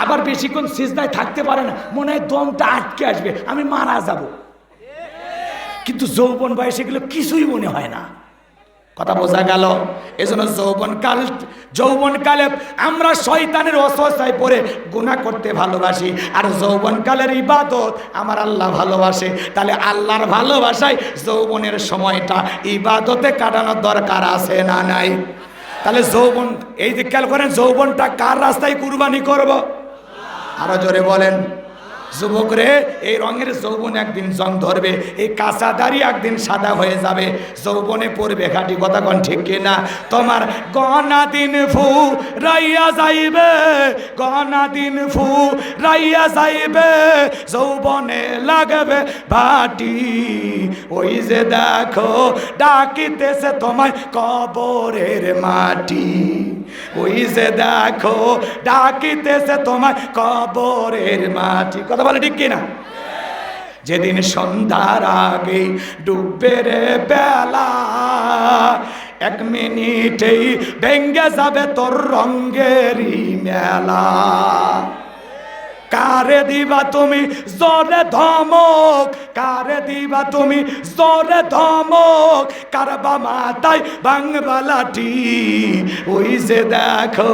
আবার বেশিক্ষণ সিজদায় থাকতে পারে না, মনে হয় দমটা আটকে আসবে, আমি মারা যাব। কিন্তু যৌবন বয়সে এগুলো কিছুই মনে হয় না। কথা বোঝা গেল? এজন্য যৌবনকালে আমরা শয়তানের ওয়াসওয়াসায় পড়ে গুনাহ করতে ভালোবাসি, আর যৌবনকালের ইবাদত আমার আল্লাহ ভালোবাসে। তাহলে আল্লাহর ভালোবাসায় যৌবনের সময়টা ইবাদতে কাটানোর দরকার আছে না নাই? তাহলে যৌবন, এই যে খেয়াল করেন, যৌবনটা কার রাস্তায় কুরবানি করব? আরো জোরে বলেন। যুবক রে, এই রঙের যৌবন একদিন জং ধরবে, এই কাঁচা দাড়ি একদিন সাদা হয়ে যাবে, যৌবনে পড়বে ঘাটি। কথা কন ঠিক কিনা? তোমার গহনা দিন ফু রাইয়া যাইবে, গহনা দিন ফু রাইয়া যাইবে, যৌবনে লাগবে ভাটি। ওই যে দেখো ডাকিতেছে তোমায় কবরের মাটি, ওই যে দেখো ডাকিতেছে তোমায় কবরের মাটি। কথা বলে ঠিক কিনা? যেদিন সন্ধ্যার আগে ডুববে রে বেলা, 1 মিনিটেই ভেঙ্গে যাবে তোর রঙেরই মেলা। কারে দিবা তুমি জোরে ধমক, কারে দিবা তুমি জোরে ধমক, কারবা মাথায় ভাঙবা লাঠি। ওই যে দেখো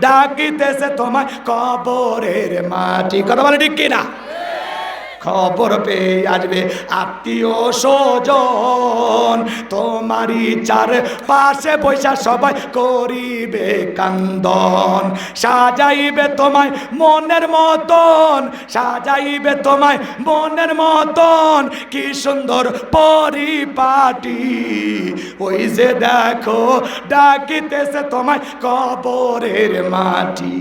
ডাকিতেছে তোমায় কবরের মাটি। কথা বলে ঠিক কিনা? খবর পেয়ে আসবে আত্মীয় স্বজন, তোমারই চার পাশে বৈশা সবাই করিবে কান্দন। সাজাইবে তোমায় মনের মতন, সাজাইবে তোমায় মনের মতন, কি সুন্দর পরিপাটি। ওই যে দেখো ডাকিতেছে তোমায় কবরের মাটি।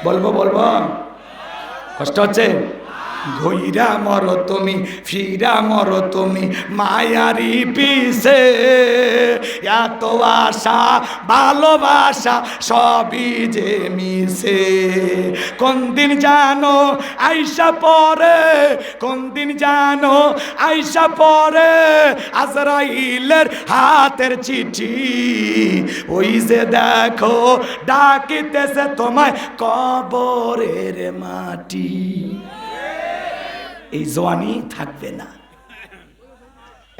বলবো বলবো? কষ্ট হচ্ছে? ঘইরা মরো তুমি, ফিরা মরো তুমি মায়ারি পিছে, এত আশা ভালোবাসা সবই যে মিশে। কোন দিন জানো আইসা পরে, কোন দিন জানো আইসা পরে আজরাইলের হাতের চিঠি। ওই যে দেখো ডাকিতেছে তোমায় কবরের মাটি। এই জওয়ানি থাকবে না।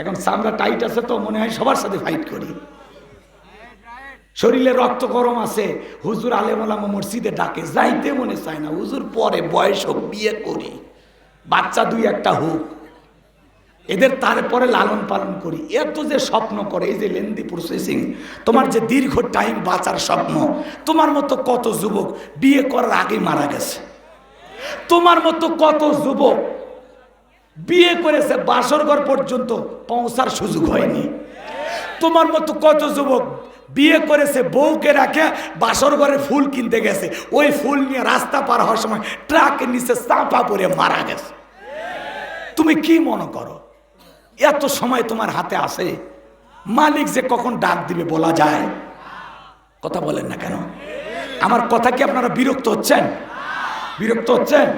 এখন চামড়া টাইট আছে তো মনে হয় সবার সাথে ফাইট করি, শরীরে রক্ত গরম আছে। হুজুর আলেম ওলামা মসজিদে ডাকে, যাইতে মনে চায় না। হুজুর পরে বয়স হোক, বিয়ে করি, বাচ্চা 2-1টা হোক, এদের তারপরে লালন পালন করি। এত যে স্বপ্ন করে, এই যে লেন্দি প্রসেসিং, তোমার যে দীর্ঘ টাইম বাঁচার স্বপ্ন। তোমার মতো কত যুবক বিয়ে করার আগেই মারা গেছে। তোমার মতো কত যুবক বিয়ে করেছে, বাসরঘর পর্যন্ত পৌঁছার সুযোগ হয়নি। তোমার মতো কত যুবক বিয়ে করেছে, বউকে রাখে বাসরঘরে ফুল কিনতে গেছে, ওই ফুল নিয়ে রাস্তা পার হওয়ার সময় ট্রাকের নিচে চাপা পড়ে মারা গেছে। তুমি কি মনে করো এত সময় তোমার হাতে আসে? মালিক যে কখন ডাক দিবে বলা যায়? কথা বলেন না কেন? আমার কথা কি আপনারা বিরক্ত হচ্ছেন? বিরক্ত হচ্ছেন?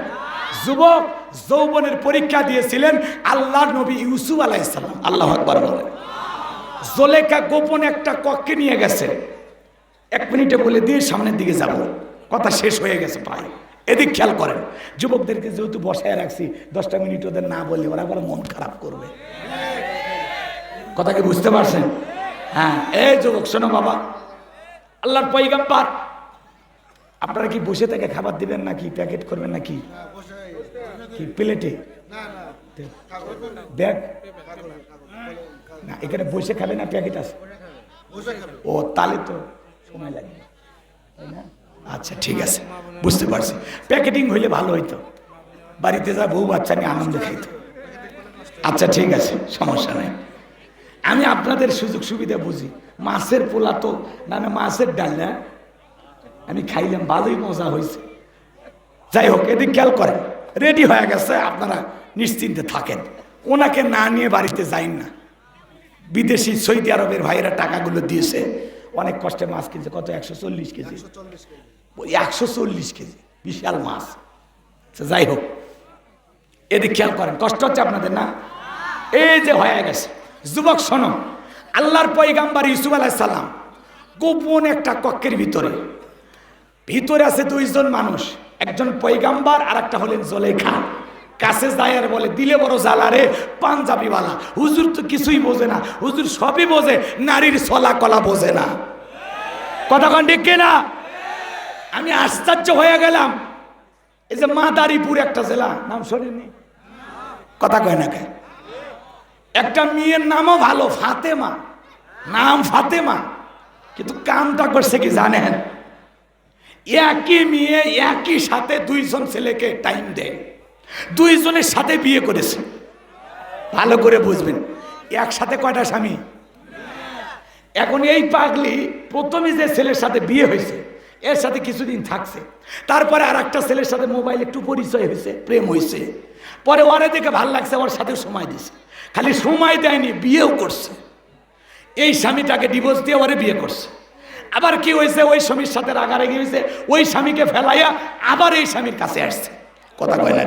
যুবক যৌবনের পরীক্ষা দিয়েছিলেন আল্লাহর নবী ইউসুফ আলাইহিস সালাম। আল্লাহু আকবার বলেন। জুলেখা গোপন একটা কক্ষে নিয়ে গেছে, 1 মিনিটে বলে দিয়ে সামনের দিকে যাব, কথা শেষ হয়ে গেছে প্রায়। এদিক খেয়াল করেন, যুবকদেরকে যেহেতু বসায় রাখছি, 10টা মিনিট ওদের না বলে ওরা আবার মন খারাপ করবে। কথা কি বুঝতে পারছেন? হ্যাঁ, এই যুবক শোনো বাবা, আল্লাহর পয়গম্বর, আপনারা কি বসে থেকে খাবার দিবেন নাকি প্যাকেট করবেন নাকি? কি প্লেটে ব্যাগ? না, এখানে বসে খাবে না, প্যাকেট আছে। ও তাহলে তো সময় লাগবে, তাই না? আচ্ছা ঠিক আছে, বুঝতে পারছি। প্যাকেটিং হইলে ভালো হইতো, বাড়িতে যা বউ বাচ্চা নিয়ে আনন্দ খাইতো। আচ্ছা ঠিক আছে, সমস্যা নেই। আমি আপনাদের সুযোগ সুবিধা বুঝি। মাছের পোলা তো না, মাছের ডাল না, আমি খাইলাম, ভালোই মজা হয়েছে। যাই হোক, এদিক খেয়াল করেন, রেডি হয়ে গেছে, আপনারা নিশ্চিন্তে থাকেন। ওনাকে না নিয়ে বাড়িতে যাইন না। বিদেশি সৌদি আরবের ভাইয়েরা টাকাগুলো দিয়েছে, অনেক কষ্টে মাছ কিনছে। কত? 140 কেজি। 140 কেজি, বিশাল মাছ। যাই হোক, এদিক খেয়াল করেন, কষ্ট হচ্ছে আপনাদের না? এই যে হয়ে গেছে। যুবক শোনো, আল্লাহর পয়গাম্বর ইউসুফ আলাইহিস সালাম গোপন একটা কক্ষের ভিতরে আছে দুইজন মানুষ, একজন পয়গাম্বর আর একটা হলেন জলেখা। কাছে যায় আর বলে, দিলে বড় জ্বালা রে পাঞ্জাবিওয়ালা, হুজুর তো কিছুই বোঝে না, হুজুর সবই বোঝে, নারীর ছলা কলা বোঝে না। কথা কন ঠিক কিনা? আমি আশ্চর্য হয়ে গেলাম। এই যে মাদারীপুর একটা জেলা, নাম শোনেননি? কথা কয় না কে? একটা মেয়ের নামও ভালো, ফাতেমা, নাম ফাতেমা, কিন্তু কামটা করছে কি জানেন? একই মেয়ে একই সাথে দুইজন ছেলেকে টাইম দেয়, দুইজনের সাথে বিয়ে করেছে। ভালো করে বুঝবেন, একসাথে কয়টা স্বামী? এখন এই পাগলি প্রথমে যে ছেলের সাথে বিয়ে হয়েছে, এর সাথে কিছুদিন থাকছে, তারপরে আর একটা ছেলের সাথে মোবাইল একটু পরিচয় হয়েছে, প্রেম হয়েছে, পরে ওরে দেখে ভাল লাগছে, ওর সাথে সময় দিছে। খালি সময় দেয়নি, বিয়েও করছে। এই স্বামীটাকে ডিভোর্স দিয়ে ওরে বিয়ে করছে। আবার কি হয়েছে, ওই স্বামীর সাথে রাগারাগি হয়েছে, ওই স্বামীকে ফেলাইয়া আবার এই স্বামীর কাছে আসছে। কথা কয় না?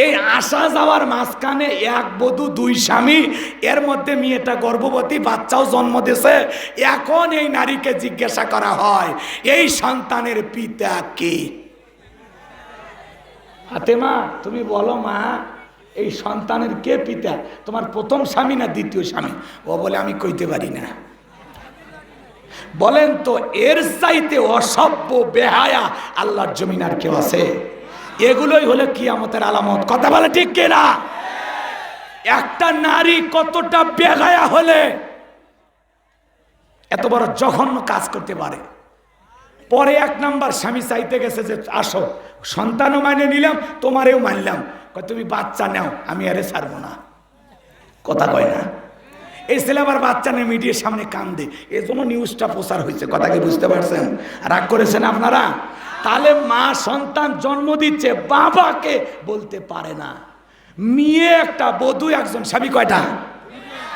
এই আসা যাওয়ার মাঝখানে এক বধূ দুই স্বামী, এর মধ্যে মেয়েটা গর্ভবতী, বাচ্চাও জন্ম দিয়েছে। এখন এই নারীকে জিজ্ঞাসা করা হয়, এই সন্তানের পিতা কে? ফাতেমা, তুমি বলো মা, এই সন্তানের কে পিতা? তোমার প্রথম স্বামী না দ্বিতীয় স্বামী? ও বলে, আমি কইতে পারি না। বলেন তো, এর চাইতে অসভ্য বেহায়া আল্লাহর জমিন আর কেউ আছে? এগুলোই হলো কিয়ামতের আলামত। কথা বলে ঠিক কিনা? একটা নারী কতটা বেহায়া হলে এত বড় জঘন্য কাজ করতে পারে? পরে এক নাম্বার স্বামী চাইতে গেছে যে, আসো, সন্তানও মানে নিলাম, তোমারেও মানলাম, তুমি বাচ্চা নাও, আমি আরে ছাড়বো না। কথা কয় না? এই ছেলে আবার বাচ্চা নিয়ে মিডিয়ার সামনে কান্দে, এই জন্য নিউজটা প্রচার হয়েছে। কথা কি বুঝতে পারছেন? রাগ করেছেন আপনারা? তাহলে মা সন্তান জন্ম দিচ্ছে, বাবাকে বলতে পারে না। মেয়ে একটা, বধূ একজন, স্বামী কয়টা?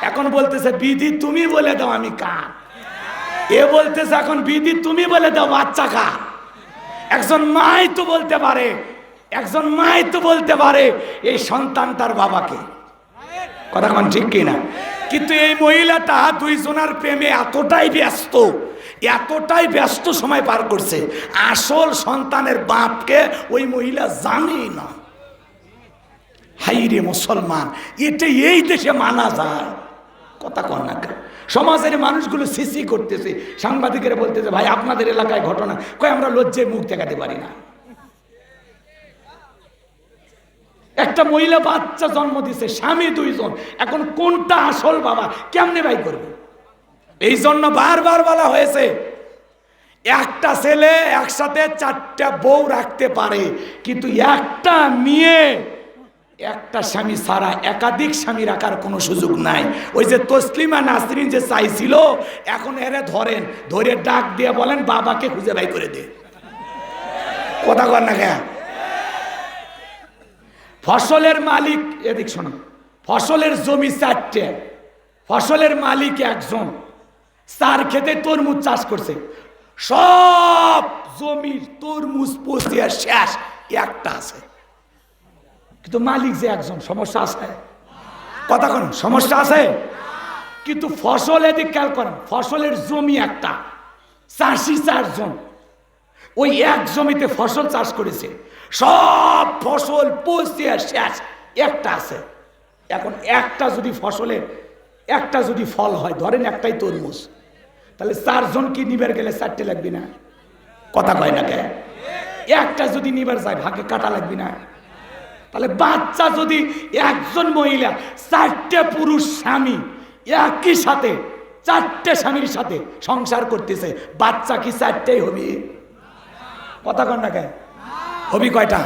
এখন বলতেছে, বিধি তুমি বলে দাও আমি কার। এ বলতেছে এখন, বিধি তুমি বলে দাও বাচ্চা কার। একজন মাই তো বলতে পারে, একজন মাই তো বলতে পারে এই সন্তান তার বাবাকে। কথা কোন ঠিক কিনা? কিন্তু এই মহিলাটা দুইজনের প্রেমে এতটাই ব্যস্ত সময় পার করছে, আসল সন্তানের বাপকে ওই মহিলা জানেই না। হাইরে মুসলমান, এটা এই দেশে মানা যায়? কথা কন না? সমাজের মানুষগুলো সিসি করতেছে, সাংবাদিকেরা বলতেছে, ভাই আপনাদের এলাকায় ঘটনা, কই আমরা লজ্জায় মুখ দেখাতে পারি না। একটা মহিলা বাচ্চা জন্ম দিছে, স্বামী দুইজন, এখন কোনটা আসল বাবা কেমনে ভাই করবে? এই জন্য বারবার বলা হয়েছে, একটা ছেলে একসাথে 4টা বউ রাখতে পারে, কিন্তু একটা মেয়ে একটা স্বামী ছাড়া একাধিক স্বামী রাখার কোনো সুযোগ নাই। ওই যে তসলিমা নাসরিন যে চাইছিল, এখন এরে ধরে ডাক দিয়ে বলেন, বাবাকে খুঁজে বাই করে দে। কথা কর না কেন? ফসলের মালিক, এদিক শোনো, ফসলের জমি 4টে, ফসলের মালিক একজন, 4 খেতে তরমুজ চাষ করছে, সব জমির তরমুজ পচিয়া শেষ, একটা আছে, কিন্তু মালিক যে একজন। সমস্যা আছে? কথা কোন সমস্যা আছে? কিন্তু ফসল, এদিক খেয়াল করেন, ফসলের জমি একটা, চাষি 4 জন, ওই এক জমিতে ফসল চাষ করেছে, সব ফসল পচিয়া শেষ, একটা আছে। এখন একটা যদি ফসলের একটা যদি ফল হয়, ধরেন একটাই তরমুজ, তাহলে 4 জন কি নিবার গেলে 4টে লাগবে না? কথা কয় না কে? একটা যদি নিবার যায়, ভাগে কাটা লাগবে না? তাহলে বাচ্চা যদি একজন মহিলা 4টে পুরুষ স্বামী একই সাথে 4টে স্বামীর সাথে সংসার করতেছে, বাচ্চা কি 4টেই হবে? কথা কন না কেন? হবি কয়টা?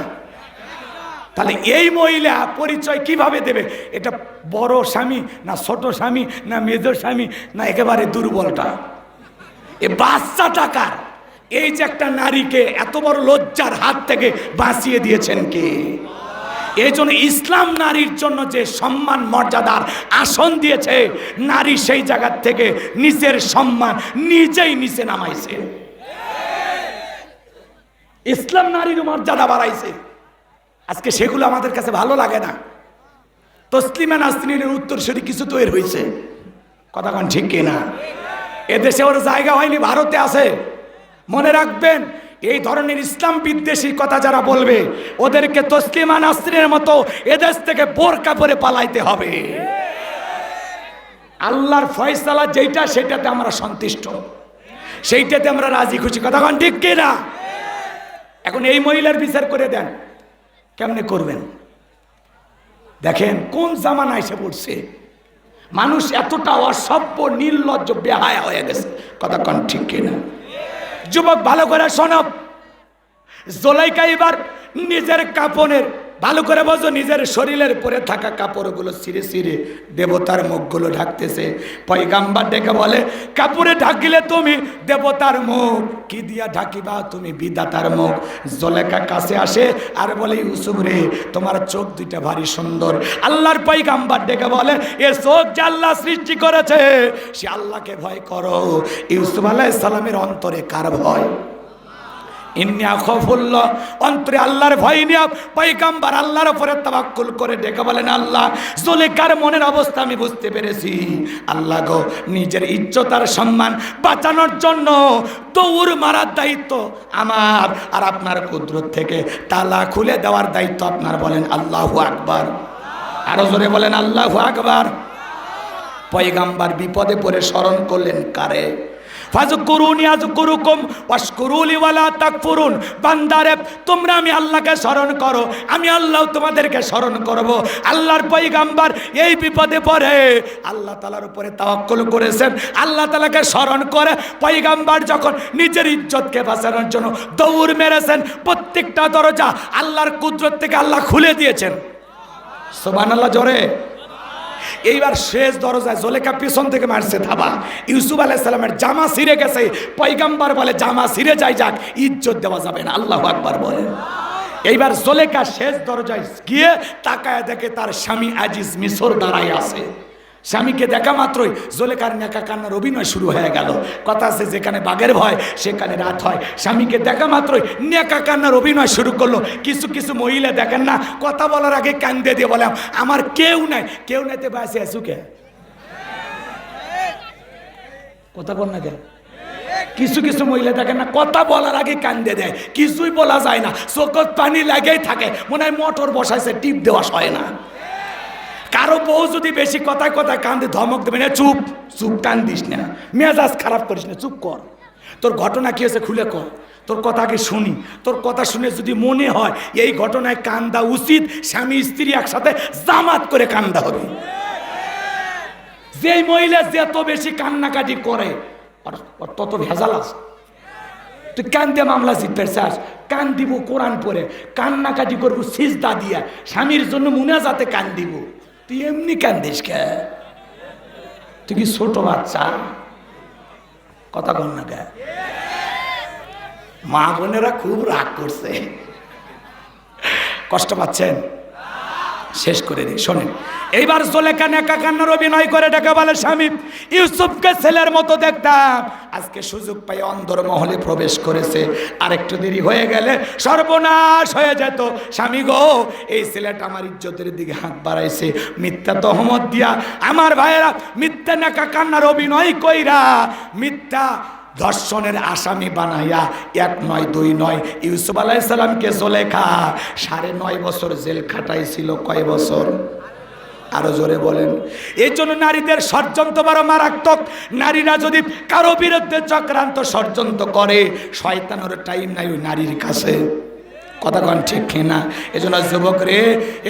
তাহলে এই মহিলা পরিচয় কিভাবে দেবে? এটা বড় স্বামী না ছোট স্বামী না মেজর স্বামী না একেবারে দুর্বলটা? এ বাচ্চা টাকার এই যে একটা নারীকে এত বড় লজ্জার হাত থেকে বাঁচিয়ে দিয়েছেন কে? এই জন্য ইসলাম নারীর জন্য যে সম্মান মর্যাদার আসন দিয়েছে, নারী সেই জায়গা থেকে নিজের সম্মান নিজেই নিচে নামাইছে। ইসলাম নারীর মর্যাদা বাড়াইছে। আজকে সেগুলো আমাদের কাছে ভালো লাগে না। তসলিমা নাসরিনের উত্তরসূরি কিছু তৈরি হয়েছে, কথা কোন ঠিক কিনা? এদেশে ওর জায়গা হয়নি, ভারতে আছে। মনে রাখবেন, এই ধরনের ইসলাম বিদ্বেষী কথা যারা বলবে ওদেরকে তসলিমা নাসরিনের মতো এদেশ থেকে বোরকা পরে পালাইতে হবে। আল্লাহর ফয়সালা যেটা সেটাতে আমরা সন্তুষ্ট, সেইটাতে আমরা রাজি খুশি, কথা কোন ঠিক কিনা? এখন এই মহিলার বিচার করে দেন, কেমনে করবেন? দেখেন কোন জামানা এসে পড়ছে। মানুষ এতটা অসভ্য, নির্লজ্জ, বেহায়া হয়ে গেছে, কথা কোন ঠিক কিনা? যুবক ভালো করে শোনো, জুলাইখা এবার নিজের কাপড়ের, ভালো করে বোঝো, নিজের শরীরের পরে থাকা কাপড়গুলো ছিঁড়ে ছিঁড়ে দেবতার মুখগুলো ঢাকতেছে। পয়গাম্বার ডেকে বলে, কাপড়ে ঢাকিলে তুমি দেবতার মুখ, কি দিয়া ঢাকিবা তুমি বিধাতার মুখ। জুলাইখা কাছে আসে আর বলে, ইউসুফ রে, তোমার চোখ দুইটা ভারী সুন্দর। আল্লাহর পয়গাম্বার ডেকে বলে, এ চোখ যে আল্লাহ সৃষ্টি করেছে সে আল্লাহকে ভয় করো। ইউসুফ আলাইহিস সালামের অন্তরে কার ভয়? ইন্না খাফুল্লাহ, অন্তরে আল্লাহর ভয় নিয়ে পয়গাম্বার আল্লাহর উপরে তাওয়াক্কুল করে ডেকে বলেন, আল্লাহ, জুলেখার মনের অবস্থা আমি বুঝতে পেরেছি। আল্লাহ গো, নিজের ইজ্জত আর সম্মান বাঁচানোর জন্য দৌড় মারার দায়িত্ব আমার, আর আপনার কুদরত থেকে তালা খুলে দেওয়ার দায়িত্ব আপনার। বলেন আল্লাহু আকবার, আরো জোরে বলেন আল্লাহু আকবার। পয়গাম্বার বিপদে পড়ে স্মরণ করলেন কারে? ফাযকুরুনি আযকুরুকুম ওয়াশকুরুলি ওয়ালা তাকফুরুন। বান্দারে, তোমরা আমি আল্লাহকে স্মরণ করো, আমি আল্লাহ তোমাদেরকে স্মরণ করব। আল্লাহর পয়গাম্বার এই বিপদে পড়ে আল্লাহ তাআলার উপরে তাওয়াক্কুল করেছেন। আল্লাহ তাআলাকে স্মরণ করে পয়গাম্বার যখন নিজের ইজ্জতকে বাঁচানোর জন্য দৌড় মেরেছেন, প্রত্যেকটা দরজা আল্লাহর কুদরত থেকে আল্লাহ খুলে দিয়েছেন। সুবহানাল্লাহ জোরে। এইবার শেষ দরজায় জুলেখা পিছন থেকে মারছে ধাবা। ইউসুফ আলাইহিস সালামের জামা ছিঁড়ে গেছে। পয়গাম্বার বলে, জামা ছিঁড়ে যায় যাক, ইজ্জত দেওয়া যাবে না। আল্লাহু আকবার বলে। এইবার জুলেখা শেষ দরজায় গিয়ে তাকায় দেখে তার স্বামী আজিজ মিশর দাঁড়ায় আছে। স্বামীকে দেখা মাত্রই জুলেখার নেকা কান্নার অভিনয় শুরু হয়ে গেল। কথা আছে, যেখানে বাঘের ভয় সেখানে রাত হয়। স্বামীকে দেখা মাত্রই নেকা কান্নার অভিনয় শুরু করলো। কিছু কিছু মহিলা দেখেন না, কথা বলার আগে কান্দে দিয়ে বলে, আমার কেউ নাই। কেউ নাইতে বাসে আসুকে, কথা বল না কেন? কিছু কিছু মহিলা দেখেন না, কথা বলার আগে কান্দে দেয়, কিছুই বলা যায় না, চোখত পানি লাগেই থাকে, মনে হয় মোটর বসাইছে, টিপ দেওয়া হয় না। কারো বউ যদি বেশি কথায় কথায় কান্দে, ধমক দেবে না, চুপ চুপ, কান্দিস না, মেজাজ খারাপ করিস না, চুপ কর, তোর ঘটনা কি হয়েছে খুলে কর, তোর কথা আগে শুনি। তোর কথা শুনে যদি মনে হয় এই ঘটনায় কান্দা উচিত, স্বামী স্ত্রী একসাথে জামাত করে কান্দা হবে। যেই মহিলা যত বেশি কান্নাকাটি করে ওর তত ভেজাল আছে। তুই কান্দে মামলা জিতবে চাস, কান দিব কোরআন পরে, কান্নাকাটি করবো সিজদা দিয়া, স্বামীর জন্য মুনাজাতে কান দিব। তুই এমনি কান্দিস কে? তুই কি ছোট বাচ্চা? কথা বল না কে? মা বোনেরা খুব রাগ করছে, কষ্ট পাচ্ছেন, শেষ করে দিই শোনেন। এইবার জুলেখা নেকা কান্নার অভিনয় করে ডেকে বলে, স্বামী, ইউসুফকে ছেলের মতো দেখতাম, আজকে সুযোগ পাই অন্দর মহলে প্রবেশ করেছে, আরেকটু দেরি হয়ে গেলে সর্বনাশ হয়ে যেত। স্বামী গো, এই ছেলেটা আমার ইজ্জতের দিকে হাত বাড়াইছে, মিথ্যা তহমত দিয়া আমার ভাইয়েরা মিথ্যা নেকা কান্নার অভিনয় কইরা মিথ্যা ধর্ষণের আসামি বানাইয়া 1 নয় 2 নয় ইউসুফ আলাইহিস সালামকে জুলেখা 9.5 বছর জেল খাটাইছিল। কয় বছর? আরো জোরে বলেন। এই জন্য নারীদের ষড়যন্ত্র বড় মারাত্মক। নারীরা যদি কারো বিরুদ্ধে চক্রান্ত ষড়যন্ত্র করে, শয়তানের টাইম নাই ওই নারীর কাছে। কথা কন ঠিক কিনা? এজন্য যুবক রে,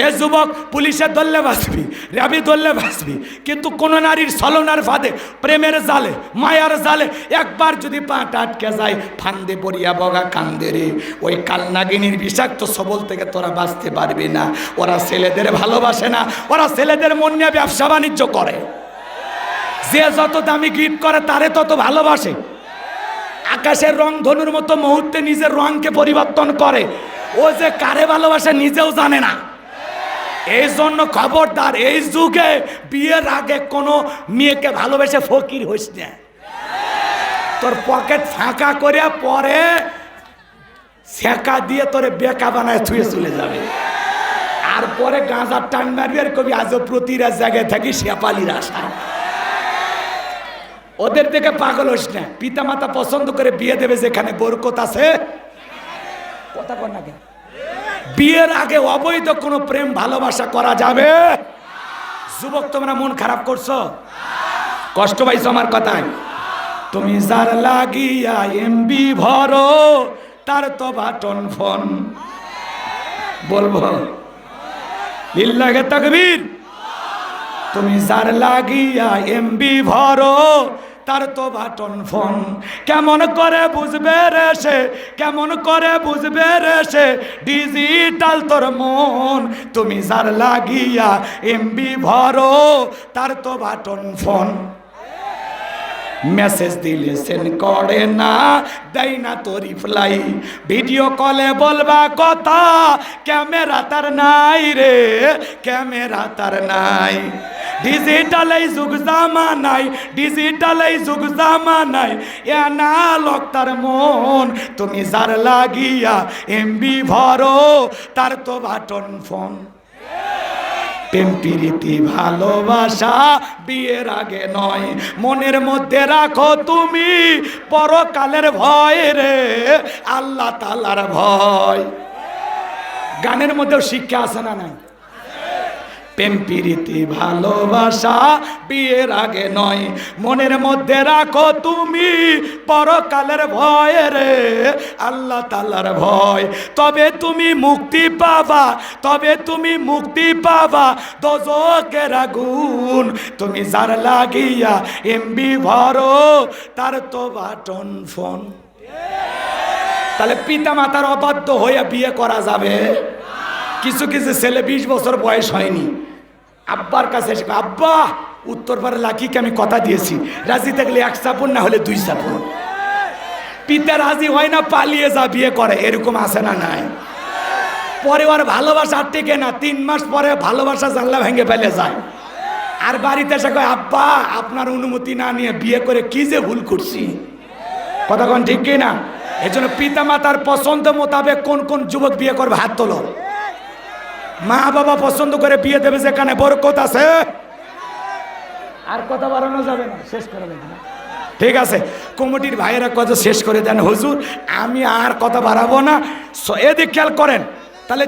এ যুবক, পুলিশের ধরলে বাঁচবি, র্যাবি ধরলে বাঁচবি, কিন্তু কোন নারীর ছলনার ফাঁদে, প্রেমের জালে, মায়ার জালে একবার যদি পাটা আটকে যায়, ফান্দে পড়িয়া বগা কান্দে রে। ওই কালনাগিনীর বিষাক্ত সবল থেকে তোরা বাঁচতে পারবি না। ওরা ছেলেদের ভালোবাসে না, ওরা ছেলেদের মন নিয়ে ব্যবসা বাণিজ্য করে। যে যত দামি গিফট করে তারে তত ভালোবাসে। আকাশের রং ধনুর মতো মুহূর্তে নিজের রংকে পরিবর্তন করে। ও যে কারে ভালোবাসে নিজেও জানে না। এই জন্য খবরদার, এই যুগে বিয়ের আগে কোনো মেয়েকে ভালোবেসে ফকির হইস না। তোর পকেট ফাঁকা করে পরে ছেঁকা দিয়ে তোরে বেকা বানায় ছুঁয়ে চলে যাবে। আর পরে গাঁজার টান মারবি আর কবি আজও প্রতিটা জায়গায় থাকি শেপালির আশা। ওদের থেকে পাগল হোস না। পিতা মাতা পছন্দ করে বিয়ে দেবে যেখানে বরকত আছে। কথা কর না কেন? বিয়ের আগে অবৈধ কোনো প্রেম ভালোবাসা করা যাবে? যুবক তোমরা মন খারাপ করছো, কষ্ট পাইছো আমার কথায়? তুমি যার লাগিয়া এমবি ভরো তার তো বাটন ফোন। বলবো লিল্লাহে তাকবীর। তুমি যার লাগিয়া এমবি ভরো তার তো বাটন ফোন। কেমন করে বুঝবে রে সে, কেমন করে বুঝবে রে সে ডিজিটাল তোর মন। তুমি যার লাগিয়া এমবি ভরো তার তো বাটন ফোন। মেসেজ দিলে সেন্ড করে না, দেয় না তো রিপ্লাই। ভিডিও কলে বলবা কথা, ক্যামেরা তার নাই রে, ক্যামেরা তার নাই। ডিজিটাল এই যুগ জামানাই, ডিজিটাল এই যুগ জামানাই, অ্যানালগ তার মন। তুমি যার লাগিয়া এমবি ভরো তার তো বাটন ফোন। প্রেম প্রীতি ভালোবাসা বিয়ের আগে নয়, মনের মধ্যে রাখো তুমি পরকালের ভয় রে, আল্লাহ তাআলার ভয়। গানের মধ্যেও শিক্ষা আছে না নাই? প্রেম প্রীতি ভালোবাসা বিয়ের আগে নয়, মনের মধ্যে রাখো তুমি পরকালের ভয় রে, আল্লাহ তাআলার ভয়। তবে তুমি মুক্তি পাবা, তবে তুমি মুক্তি পাবা দোজখের আগুন। তুমি যার লাগিয়া এমবি ভরো তার তো বাটন ফোন। তাহলে পিতা মাতার অবাধ্য হয়ে বিয়ে করা যাবে? কিছু কিছু ছেলে 20 বছর বয়স হয়নি, আব্বার কাছে এসে আব্বা উত্তরপাড়া লাকিকে আমি কথা দিয়েছি, রাজি থাকলে 1 চাপড় না হলে 2 চাপড়। পিতা রাজি হয় না, পালিয়ে যা বিয়ে করে, এরকম আছে না নাই? পরে ওর ভালোবাসা টেকে না, 3 মাস পরে ভালোবাসা জানলা ভেঙে ফেলে যায়। আর বাড়িতে এসে কয় আব্বা আপনার অনুমতি না নিয়ে বিয়ে করে কি যে ভুল করছি। কথা কোন ঠিক কি না? এই জন্য পিতা মাতার পছন্দ মোতাবেক কোন কোন যুবক বিয়ে করবে হাত তোলো। মা বাবা পছন্দ করে বিয়ে দেবে যেখানে বরকত আছে। আর কথা বাড়ানো যাবে না, শেষ করে দেন। ঠিক আছে, কমিটির ভাইয়েরা কথা শেষ করে দেন হুজুর, আমি আর কথা বাড়াবো না। এদিক খেয়াল করেন। তাহলে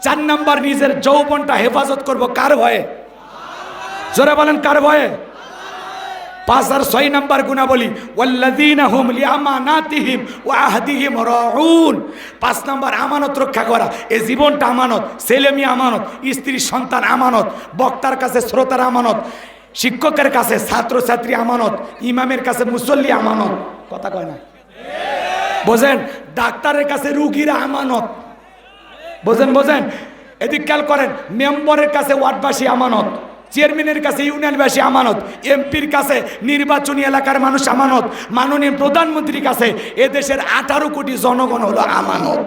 4 নাম্বার, নিজের যৌবনটা হেফাজত করব কার ভয়ে? জোরে বলেন কার ভয়ে? 5 আর 6 নাম্বার গুণাবলী, ওয়াল্লাযীনা হুম লিআমানাতিহিম ওয়া আহদিহিম রাউন। 5 নাম্বার আমানত রক্ষা করা। এই জীবনটা আমানত, ছেলে মেয়ে আমানত, স্ত্রী সন্তান আমানত, বক্তার কাছে শ্রোতার আমানত, শিক্ষকের কাছে ছাত্র ছাত্রী আমানত, ইমামের কাছে মুসল্লি আমানত। কথা কয় না? বোঝেন? ডাক্তারের কাছে রুগীরা আমানত। বোঝেন? বোঝেন? এদিক খেয়াল করেন। মেম্বারের কাছে ওয়ার্ডবাসী আমানত, চেয়ারম্যানের কাছে ইউনিয়নবাসী আমানত, এমপির কাছে নির্বাচনী এলাকার মানুষ আমানত, মাননীয় প্রধানমন্ত্রীর কাছে এদেশের 18 কোটি জনগণ হলো আমানত।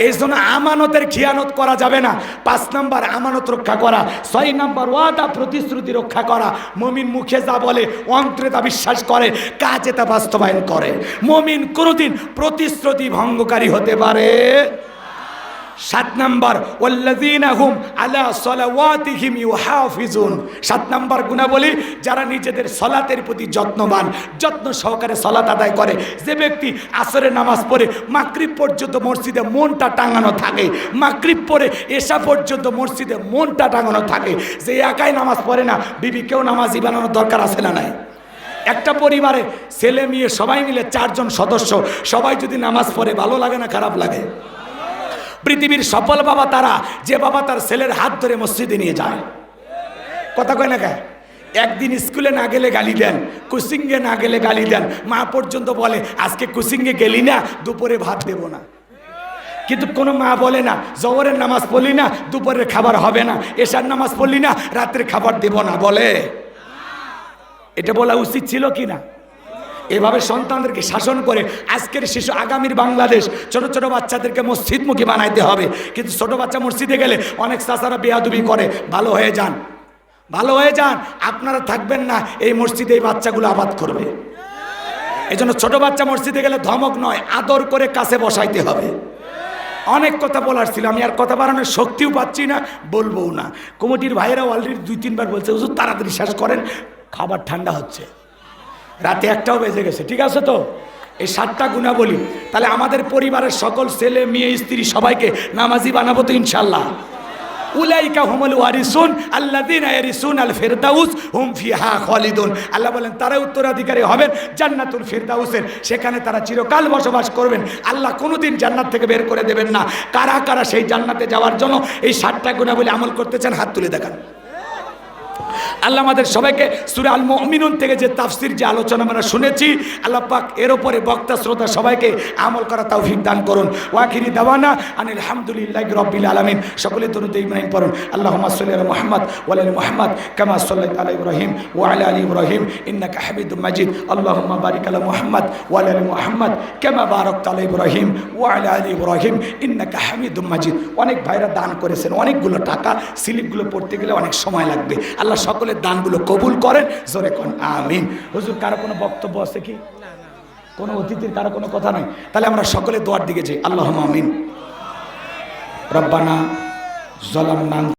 এই জন্য আমানতের খিয়ানত করা যাবে না। 5 নাম্বার আমানত রক্ষা করা। 6 নাম্বার ওয়াদা প্রতিশ্রুতি রক্ষা করা। মুমিন মুখে যা বলে অন্তরে তা বিশ্বাস করে, কাজে তা বাস্তবায়ন করে। মুমিন কোনোদিন প্রতিশ্রুতি ভঙ্গকারী হতে পারে। 7 নাম্বার, ওয়াল্লাযীনা হুম আলা সালাওয়াতিহিম ইউহাফিজুন। 7 নাম্বার গুণাবলী, যারা নিজেদের সালাতের প্রতি যত্নবান, যত্ন সহকারে সালাত আদায় করে। যে ব্যক্তি আসরের নামাজ পড়ে মাগরিব পর্যন্ত মসজিদে মনটা টাঙানো থাকে, মাগরিব পড়ে এশা পর্যন্ত মসজিদে মনটা টাঙানো থাকে। যে একাই নামাজ পড়ে না, বিবিকেও নামাজি বানানোর দরকার আছে না নাই? একটা পরিবারে ছেলে মেয়ে সবাই মিলে 4 জন সদস্য, সবাই যদি নামাজ পড়ে ভালো লাগে না খারাপ লাগে? পৃথিবীর সফল বাবা তারা যে বাবা তার ছেলের হাত ধরে মসজিদে নিয়ে যায়। কথা কয় না কে? একদিন স্কুলে না গেলে গালি দেন, কোচিংয়ে না গেলে গালি দেন, মা পর্যন্ত বলে আজকে কোচিংয়ে গেলি না, দুপুরে ভাত দেব না। কিন্তু কোনো মা বলে না জোহরের নামাজ পড়লি না, দুপুরের খাবার হবে না, এশার নামাজ পড়লি না, রাতের খাবার দেব না, বলে? এটা বলা উচিত ছিল কি না? এভাবে সন্তানদেরকে শাসন করে আজকের শিশু আগামীর বাংলাদেশ, ছোট ছোট বাচ্চাদেরকে মসজিদমুখী বানাইতে হবে। কিন্তু ছোট বাচ্চা মসজিদে গেলে অনেক চাচারা বেয়াদবি করে। ভালো হয়ে যান, ভালো হয়ে যান, আপনারা থাকবেন না, এই মসজিদে এই বাচ্চাগুলো আবাদ করবে। এই জন্য ছোট বাচ্চা মসজিদে গেলে ধমক নয়, আদর করে কাছে বসাইতে হবে। অনেক কথা বলার ছিল, আমি আর কথা বাড়ানোর শক্তিও পাচ্ছি না, বলবও না। কমিটির ভাইয়েরা অলরেডি 2-3 বার বলছে হুজুর তাড়াতাড়ি শেষ করেন, খাবার ঠান্ডা হচ্ছে, রাতে 1টাও বেজে গেছে। ঠিক আছে তো? এই 7টা গুণা বলি, তাহলে আমাদের পরিবারের সকল ছেলে মেয়ে স্ত্রী সবাইকে নামাজি বানাবো তো ইনশাল্লাহ। উলাইকা হুমুল ওয়ারিসুন আল্লাযীনা ইয়ারিসুনাল ফিরদাউস হুম ফিহা খালিদুন। আল্লাহ বলেন তারা উত্তরাধিকারী হবেন জান্নাতুল ফিরদাউসের, সেখানে তারা চিরকাল বসবাস করবেন। আল্লাহ কোনোদিন জান্নাত থেকে বের করে দেবেন না। কারা কারা সেই জান্নাতে যাওয়ার জন্য এই 7টা গুণাবলী আমল করতে চান, হাত তুলে দেখান। আল্লাহ আমাদের সবাইকে সূরা আল মুমিনুন থেকে যে তাফসীর, যে আলোচনা আমরা শুনেছি, আল্লাহ পাক এর উপরে বক্তা শ্রোতা সবাইকে আমল করা তৌফিক দান করুন। ওয়াখিরি দাওয়ানা আনিল হামদুলিল্লাহি রাব্বিল আলামিন। সকলে দরুদ ইব্রাহিম পড়ুন। আল্লাহুম্মা সাল্লি আলা মুহাম্মদ ওয়া আলা মুহাম্মদ কামা সাল্লাইতা আলা ইব্রাহিম ওয়া আলা আলি ইব্রাহিম ইন্নাকা হামিদুম মাজিদ। আল্লাহুম্মা বারিক আলা মুহাম্মদ ওয়া আলা আলি মুহাম্মদ কামা বারাকতা আলা ইব্রাহিম ওয়া আলা আলি ইব্রাহিম ইন্নাকা হামিদুম মাজিদ। অনেক ভাইরা দান করেছেন অনেকগুলো টাকা, স্লিপগুলো পড়তে গেলে অনেক সময় লাগবে। আল্লাহ সকলের দানগুলো কবুল করেন, জোরে কোন আমিন। হুজুর কারো কোনো বক্তব্য আছে কি? কোনো অতিথির কারো কোনো কথা নয়? তাহলে আমরা সকলে দোয়ার দিকে যাই। আল্লাহুম্মা আমিন। রব্বানা যালামনা